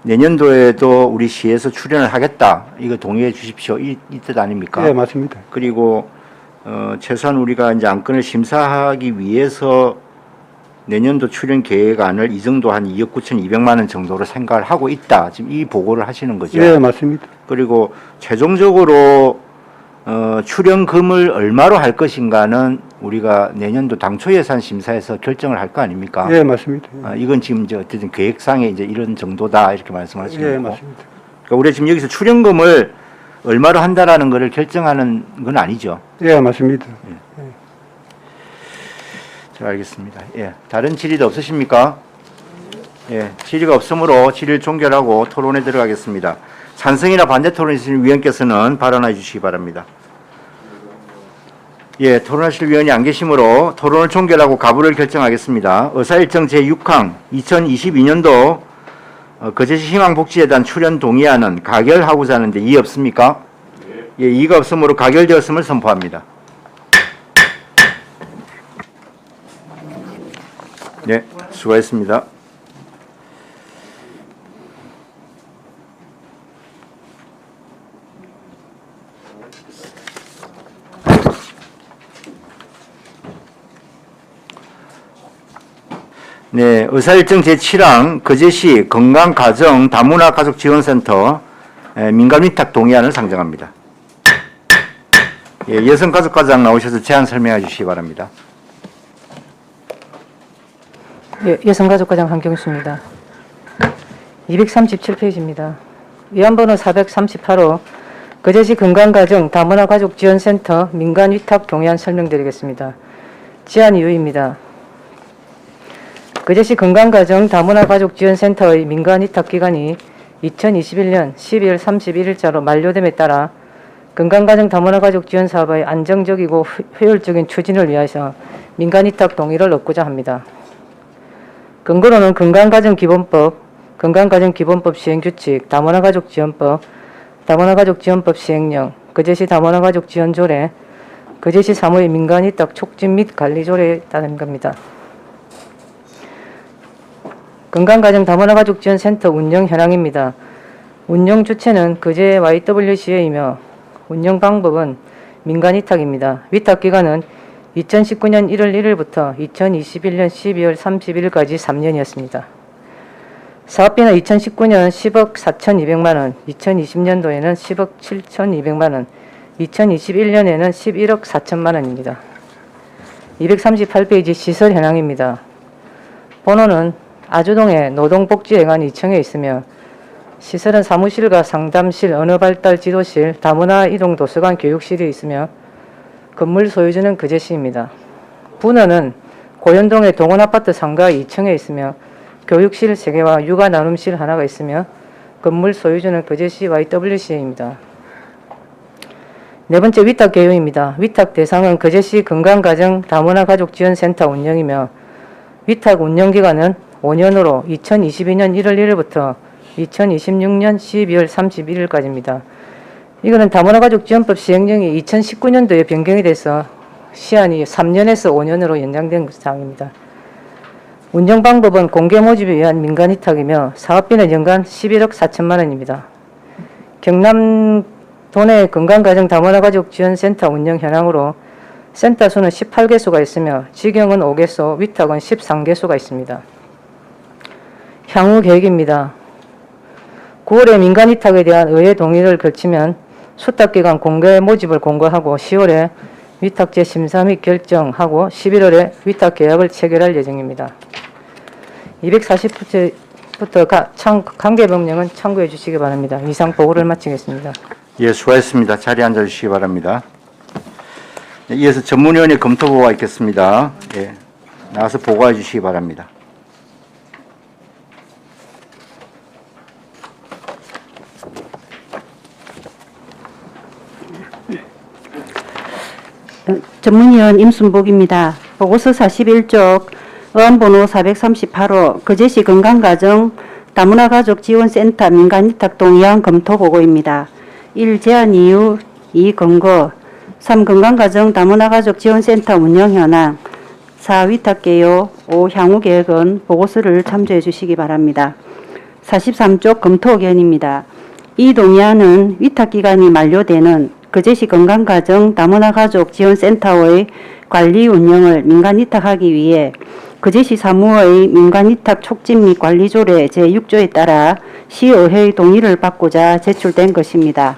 내년도에도 우리 시에서 출연을 하겠다. 이거 동의해 주십시오. 이 뜻 아닙니까? 네, 맞습니다. 그리고 최소한 우리가 이제 안건을 심사하기 위해서 내년도 출연 계획안을 이 정도 한 2억 9,200만 원 정도로 생각을 하고 있다. 지금 이 보고를 하시는 거죠. 네, 맞습니다. 그리고 최종적으로 출연금을 얼마로 할 것인가는 우리가 내년도 당초 예산 심사에서 결정을 할 거 아닙니까? 네, 맞습니다. 이건 지금 이제 어쨌든 계획상에 이제 이런 정도다 이렇게 말씀하시는 네, 거고. 맞습니다. 그러니까 우리가 지금 여기서 출연금을 얼마로 한다라는 것을 결정하는 건 아니죠. 네, 맞습니다. 자, 알겠습니다. 예, 다른 질의도 없으십니까? 예, 질의가 없으므로 질의를 종결하고 토론에 들어가겠습니다. 찬성이나 반대 토론이 있으신 위원께서는 발언해 주시기 바랍니다. 예, 토론하실 위원이 안 계시므로 토론을 종결하고 가부를 결정하겠습니다. 의사일정 제6항 2022년도 거제시 희망복지재단 출연 동의안은 가결하고자 하는데 이의 없습니까? 예, 이의가 없으므로 가결되었음을 선포합니다. 네, 수고했습니다. 네, 의사일정 제7항 거제시 건강가정 다문화 가족지원센터 민간위탁 동의안을 상정합니다. 예, 여성가족과장 나오셔서 제안 설명해 주시기 바랍니다. 예, 여성가족과장 한경수입니다. 237페이지입니다. 위안번호 438호 거제시 건강가정 다문화 가족지원센터 민간위탁 동의안 설명드리겠습니다. 제안 이유입니다. 거제시 건강가정 다문화 가족지원센터의 민간위탁 기간이 2021년 12월 31일자로 만료됨에 따라 건강가정 다문화 가족지원 사업의 안정적이고 효율적인 추진을 위해서 민간위탁 동의를 얻고자 합니다. 근거로는 건강가정기본법, 건강가정기본법 시행규칙, 다문화가족지원법, 다문화가족지원법 시행령, 거제시 다문화가족지원조례, 거제시 사무의 민간위탁 촉진 및 관리조례에 따른 겁니다. 건강가정 다문화가족지원센터 운영 현황입니다. 운영 주체는 거제 YWCA이며 운영 방법은 민간위탁입니다. 위탁기간은 2019년 1월 1일부터 2021년 12월 31일까지 3년이었습니다. 사업비는 2019년 10억 4,200만 원, 2020년도에는 10억 7,200만 원, 2021년에는 11억 4천만 원입니다. 238페이지 시설 현황입니다. 번호는 아주동에 노동복지회관 2층에 있으며 시설은 사무실과 상담실, 언어발달 지도실, 다문화 이동 도서관 교육실이 있으며 건물 소유주는 거제시입니다. 분원은 고현동의 동원아파트 상가 2층에 있으며 교육실 3개와 육아 나눔실 하나가 있으며 건물 소유주는 거제시 YWCA입니다. 네 번째 위탁 개요입니다. 위탁 대상은 거제시 건강가정 다문화 가족지원센터 운영이며 위탁 운영기간은 5년으로 2022년 1월 1일부터 2026년 12월 31일까지입니다. 이거는 다문화가족지원법 시행령이 2019년도에 변경이 돼서 시한이 3년에서 5년으로 연장된 사항입니다. 운영 방법은 공개 모집에 의한 민간위탁이며 사업비는 연간 11억 4천만 원입니다. 경남 도내 건강가정 다문화가족지원센터 운영 현황으로 센터 수는 18개소가 있으며 직영은 5개소, 위탁은 13개소가 있습니다. 향후 계획입니다. 9월에 민간위탁에 대한 의회 동의를 거치면 수탁기간 공개 모집을 공고하고 10월에 위탁제 심사 및 결정하고 11월에 위탁 계약을 체결할 예정입니다. 240부터 관계법령은 참고해 주시기 바랍니다. 이상 보고를 마치겠습니다. 예, 수고하셨습니다. 자리에 앉아주시기 바랍니다. 네, 이어서 전문위원회 검토보고가 있겠습니다. 예, 나와서 보고해 주시기 바랍니다. 전문위원 임순복입니다. 보고서 41쪽 의안번호 438호 거제시 건강가정 다문화가족지원센터 민간위탁 동의안 검토보고입니다. 1. 제안 이유 2. 근거 3. 건강가정 다문화가족지원센터 운영 현황 4. 위탁개요 5. 향후 계획은 보고서를 참조해 주시기 바랍니다. 43쪽 검토 의견입니다. 이 동의안은 위탁기간이 만료되는 거제시 건강가정 다문화가족지원센터의 관리 운영을 민간위탁하기 위해 거제시 사무의 민간위탁 촉진 및 관리조례 제6조에 따라 시의회의 동의를 받고자 제출된 것입니다.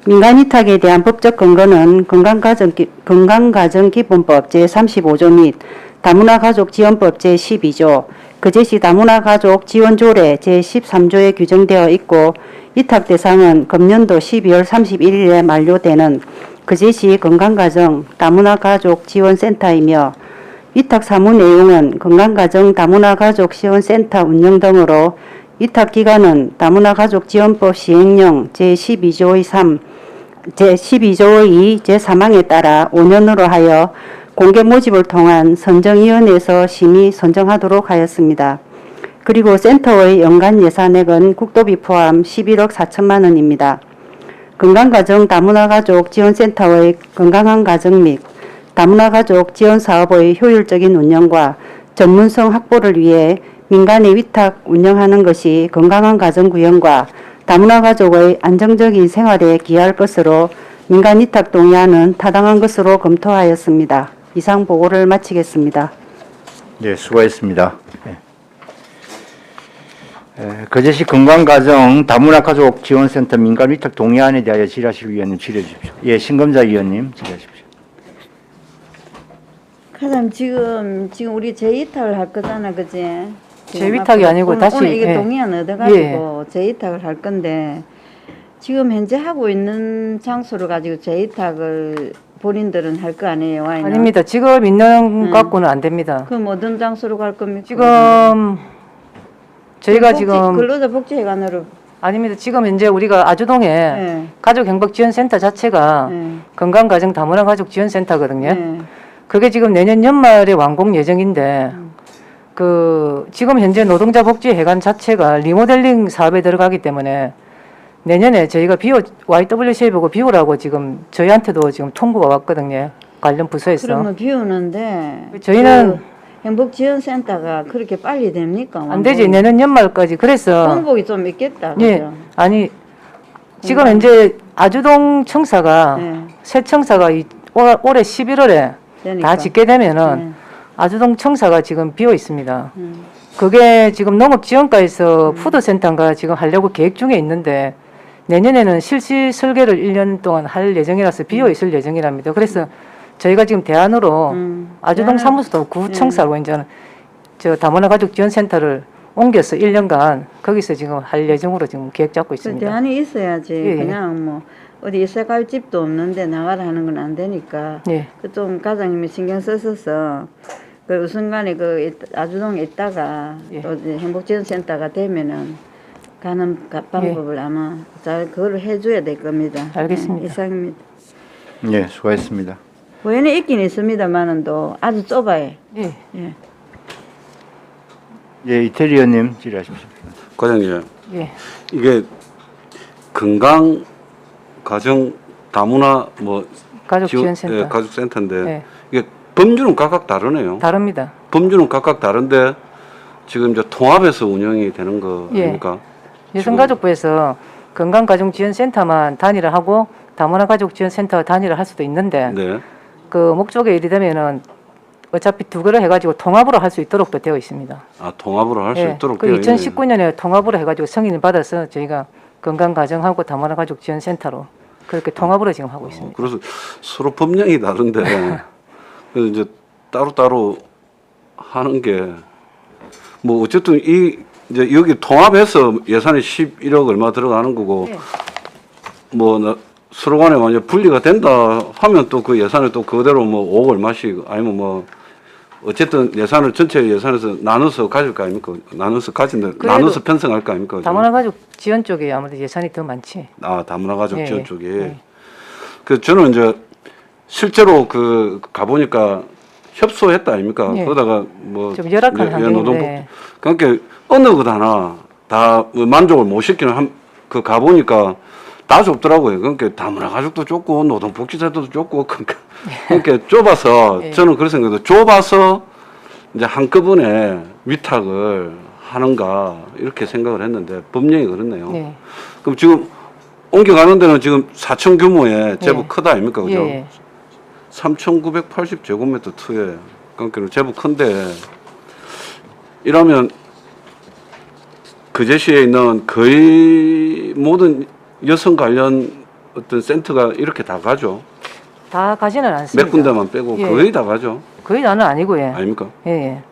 민간위탁에 대한 법적 근거는 건강가정기본법 제35조 및 다문화가족지원법 제12조, 거제시 다문화가족지원조례 제13조에 규정되어 있고 위탁 대상은 금년도 12월 31일에 만료되는 거제시 건강가정 다문화가족지원센터이며 위탁 사무 내용은 건강가정 다문화가족지원센터 운영 등으로 위탁 기간은 다문화가족지원법 시행령 제12조의 3, 제12조의 2, 제3항에 따라 5년으로 하여 공개 모집을 통한 선정위원회에서 심의 선정하도록 하였습니다. 그리고 센터의 연간 예산액은 국도비 포함 11억 4천만 원입니다. 건강가정 다문화가족 지원센터의 건강한 가정 및 다문화가족 지원 사업의 효율적인 운영과 전문성 확보를 위해 민간에 위탁 운영하는 것이 건강한 가정 구현과 다문화가족의 안정적인 생활에 기여할 것으로 민간 위탁 동의안은 타당한 것으로 검토하였습니다. 이상 보고를 마치겠습니다. 네, 수고했습니다. 거제시 건강가정 다문화가족 지원센터 민간 위탁 동의안에 대하여 질의하실 위원님 질의해 주십시오. 예, 신검자 위원님 질의하십시오. 가장 지금 우리 재위탁을 할 거잖아, 그지? 재위탁이 아니고 다시 오늘 이게 예. 동의안 얻어가지고 재위탁을 할 건데 지금 현재 하고 있는 장소를 가지고 재위탁을 본인들은 할 거 아니에요, 와인은? 아닙니다. 지금 있는 갖고는 안 됩니다. 그럼 어떤 장소로 갈 겁니까? 지금 저희가 복지, 지금 근로자 복지회관으로 아닙니다. 지금 이제 우리가 아주동에 네. 가족행복지원센터 자체가 네. 건강가정 다문화가족지원센터거든요. 네. 그게 지금 내년 연말에 완공 예정인데 그 지금 현재 노동자 복지회관 자체가 리모델링 사업에 들어가기 때문에 내년에 저희가 YWCA 보고 비우라고 지금 저희한테도 지금 통보가 왔거든요. 관련 부서에서. 그러면 비우는데 저희는 그 행복지원센터가 그렇게 빨리 됩니까? 안 되지. 내년 연말까지. 그래서 공복이 좀 있겠다. 예. 그죠? 아니 지금 현재 아주동 청사가 새 청사가 올해 11월에 되니까. 다 짓게 되면은 아주동 청사가 지금 비어 있습니다. 그게 지금 농업지원과에서 푸드센터인가 지금 하려고 계획 중에 있는데 내년에는 실시 설계를 1년 동안 할 예정이라서 비어 있을 예정이랍니다. 그래서 저희가 지금 대안으로 아주동 사무소도 구청사로 이제는 저 다문화가족지원센터를 옮겨서 1년간 거기서 지금 할 예정으로 지금 계획 잡고 그 있습니다. 대안이 있어야지. 예, 예. 그냥 뭐 어디 있어 갈 집도 없는데 나가라 하는 건 안 되니까. 예. 그 좀 과장님이 신경 써서 그 우선간에 그 아주동에 있다가 또 이제 행복지원센터가 되면은 가는 방법을 아마 잘 그걸 해줘야 될 겁니다. 알겠습니다. 이상입니다. 네, 수고했습니다. 외에는 있긴 있습니다만은 또 아주 좁아요. 예. 예. 예, 이태리 의원님 질의하십시오. 과장님, 예. 이게 건강 가정 다문화 뭐 가족지원센터. 예, 가족센터인데 예. 이게 범주는 각각 다르네요. 다릅니다. 범주는 각각 다른데 지금 이제 통합해서 운영이 되는 거 예. 아닙니까? 여성가족부에서 건강가정지원센터만 단일화 하고 다문화가족지원센터 단일화 할 수도 있는데 네. 그 목적에 이르되면은 어차피 두 개를 해가지고 통합으로 할 수 있도록도 되어 있습니다. 아, 통합으로 할 수 예. 있도록 그 되어 있네요. 2019년에 통합으로 해가지고 승인을 받아서 저희가 건강가정하고 다문화가족지원센터로 그렇게 통합으로 지금 하고 있습니다. 그래서 서로 법령이 다른데 그래서 이제 따로따로 하는 게 뭐 어쨌든 이 이제 여기 통합해서 예산이 11억 얼마 들어가는 거고 뭐 서로 간에 만약 분리가 된다 하면 또 그 예산을 또 그대로 뭐 5억 얼마씩 아니면 뭐 어쨌든 예산을 전체 예산에서 나눠서 가질 거 아닙니까? 나눠서 가진다. 나눠서 편성할 거 아닙니까? 다문화가족 지원 쪽에 아무래도 예산이 더 많지. 아, 다문화가족 예, 지원 예. 쪽에. 예. 그 저는 이제 실제로 그 가보니까 협소했다 아닙니까? 예. 그러다가 뭐 좀 열악한 환경인데. 그러니까 어느 것 하나 다 만족을 못 시키는 그 가보니까 다 좁더라고요. 그러니까 다문화가족도 좁고 노동복지제도도 좁고 그러니까 좁아서 예. 저는 그런 생각도 좁아서 이제 한꺼번에 위탁을 하는가 이렇게 생각을 했는데 법령이 그렇네요. 예. 그럼 지금 옮겨가는 데는 지금 4천 규모의 제법 예. 크다 아닙니까? 그죠? 예, 예. 3,980제곱미터 투에 그러니까 제법 큰데 이러면 그제시에 있는 거의 모든 여성 관련 어떤 센터가 이렇게 다 가죠. 다 가지는 않습니다. 몇 군데만 빼고 예. 거의 다 가죠. 거의 다는 아니고 예. 아닙니까? 예, 예.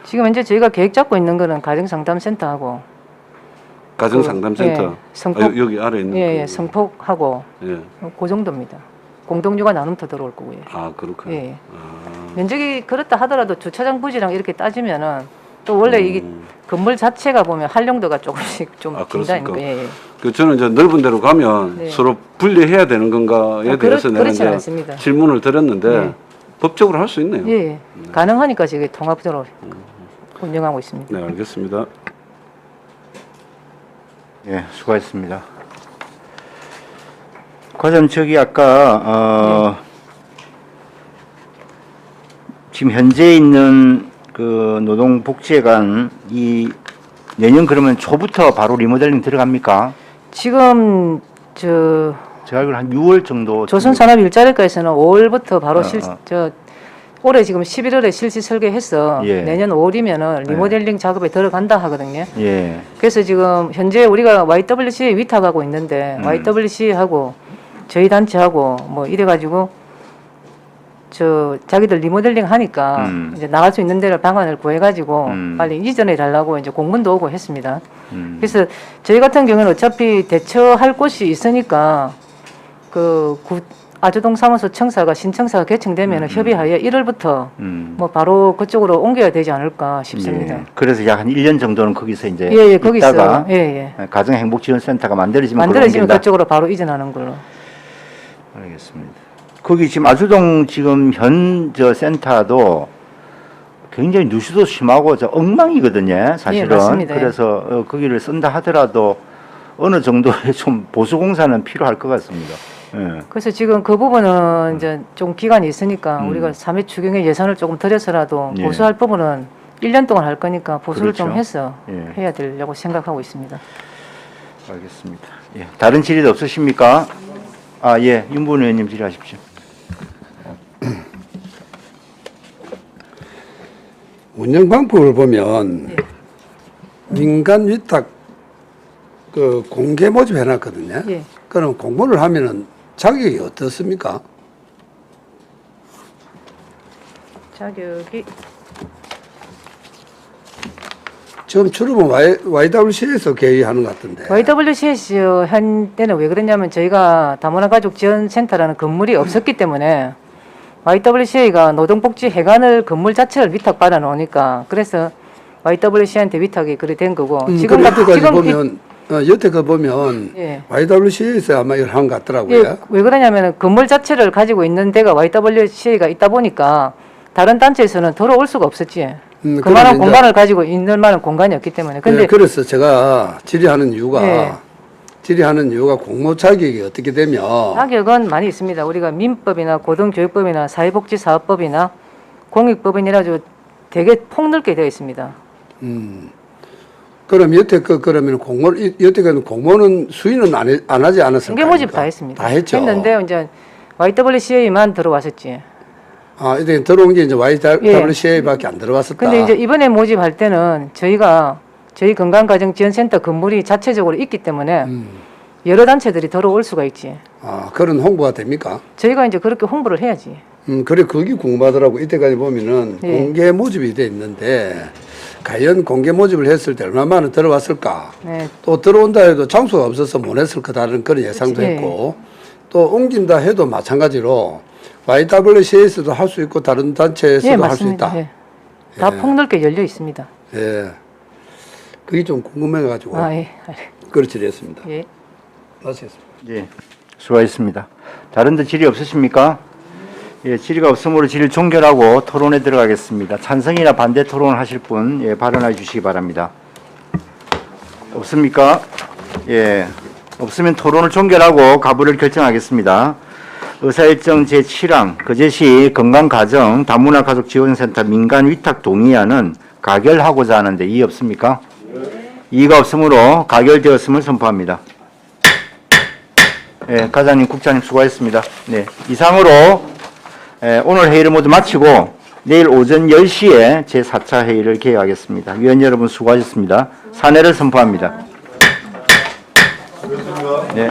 지금 현재 저희가 계획 잡고 있는 거는 가정상담센터하고 가정상담센터. 예, 성폭, 여기 아래 있는 예, 예, 성폭하고 예. 그 정도입니다. 공동육아 나눔터 들어올 거고요. 아, 그렇군요. 예. 면적이 그렇다 하더라도 주차장 부지랑 이렇게 따지면은 또 원래 이게 건물 자체가 보면 활용도가 조금씩 좀 빈다니까. 예, 예. 그 저는 이제 넓은 데로 가면 네. 서로 분리해야 되는 건가에 대해서 내가 그렇지 이제 않습니다. 질문을 드렸는데 네. 법적으로 할 수 있네요. 예, 예. 가능하니까 지금 통합적으로 운영하고 있습니다. 네, 알겠습니다. 예, 수고하셨습니다. 과장님, 저기 아까 지금 현재 있는 그 노동복지회관 이 내년 그러면 초부터 바로 리모델링 들어갑니까? 지금 저 제가 알기로 한 6월 정도. 조선산업일자리과에서는 5월부터 바로 올해 지금 11월에 실시 설계해서 예. 내년 5월이면은 리모델링 작업에 들어간다 하거든요. 예. 그래서 지금 현재 우리가 YWC에 위탁하고 있는데 YWC하고 저희 단체하고 뭐 이래가지고 저 자기들 리모델링 하니까 이제 나갈 수 있는 데를 방안을 구해가지고 빨리 이전해 달라고 이제 공문도 오고 했습니다. 그래서 저희 같은 경우는 어차피 대처할 곳이 있으니까 그 아주동 사무소 청사가 신청사가 개청되면 협의하에 1월부터 뭐 바로 그쪽으로 옮겨야 되지 않을까 싶습니다. 예. 그래서 약 한 1년 정도는 거기서 이제 예, 거기서 있다가 가정행복지원센터가 만들어지면 그쪽으로 바로 이전하는 걸로. 알겠습니다. 거기 지금 아주동 지금 현 센터도 굉장히 누수도 심하고 엉망이거든요, 사실은. 예, 맞습니다. 그래서 거기를 쓴다 하더라도 어느 정도의 좀 보수 공사는 필요할 것 같습니다. 예. 그래서 지금 그 부분은 이제 좀 기간이 있으니까 우리가 3회 추경의 예산을 조금 들여서라도 예. 보수할 부분은 1년 동안 할 거니까 보수를 그렇죠. 좀 해서 예. 해야 되려고 생각하고 있습니다. 알겠습니다. 예. 다른 질의도 없으십니까? 아, 예. 윤보은 의원님 질의하십시오. 운영 방법을 보면 민간 위탁 그 공개 모집 해놨거든요. 예. 그럼 공모를 하면은 자격이 어떻습니까? 자격이 지금 주로 YWC에서 개의하는 것 같은데. YWC에서 한 때는 왜 그랬냐면 저희가 다문화 가족 지원 센터라는 건물이 없었기 때문에 YWCA가 노동복지 해관을 건물 자체를 위탁받아 놓으니까 그래서 YWCA한테 위탁이 그래 된 거고 지금 여태까지 보면 여태까지 보면 예. YWC에서 아마 이걸 한 것 같더라고요. 예, 왜 그러냐면 건물 자체를 가지고 있는 데가 YWCA가 있다 보니까 다른 단체에서는 들어올 수가 없었지. 그만한 공간을 가지고 있는 만한 공간이 없기 때문에. 근데 그래서 제가 질의하는 이유가 공모 자격이 어떻게 되면 자격은 많이 있습니다. 우리가 민법이나 고등교육법이나 사회복지사업법이나 공익법이나 되게 폭넓게 되어 있습니다. 그럼 그러면 여태까지 공모는 수위는 안 하지 않았을까요? 공개 모집 다 했습니다. 다 했죠. 했는데 이제 YWCA만 들어왔었지. 아, 이제 들어온 게 이제 YWCA밖에 안 들어왔었다. 근데 이제 이번에 모집할 때는 저희 건강가정지원센터 건물이 자체적으로 있기 때문에 여러 단체들이 들어올 수가 있지. 아, 그런 홍보가 됩니까? 저희가 이제 그렇게 홍보를 해야지. 그래, 그게 궁금하더라고. 이때까지 보면은 예. 공개 모집이 돼 있는데, 과연 공개 모집을 했을 때 얼마나 들어왔을까? 네. 또 들어온다 해도 장소가 없어서 못 했을 거다라는 그런 예상도 예. 했고, 또 옮긴다 해도 마찬가지로 YWC에서도 할 수 있고, 다른 단체에서도 할 수 있다. 예. 다 예. 폭넓게 열려 있습니다. 예. 그게 좀 궁금해가지고. 아, 예. 그렇지, 됐습니다. 예. 마치겠습니다. 예. 수고하셨습니다. 다른 데 질의 없으십니까? 예, 질의가 없으므로 질의 종결하고 토론에 들어가겠습니다. 찬성이나 반대 토론을 하실 분, 예, 발언해 주시기 바랍니다. 없습니까? 예. 없으면 토론을 종결하고 가부를 결정하겠습니다. 의사일정 제7항 거제시 건강가정 다문화 가족지원센터 민간 위탁 동의안은 가결하고자 하는데 이의 없습니까? 이의가 없으므로 가결되었음을 선포합니다. 예, 과장님, 국장님 수고하셨습니다. 네, 이상으로 오늘 회의를 모두 마치고 내일 오전 10시에 제4차 회의를 개회하겠습니다. 위원 여러분 수고하셨습니다. 사내를 선포합니다. 네.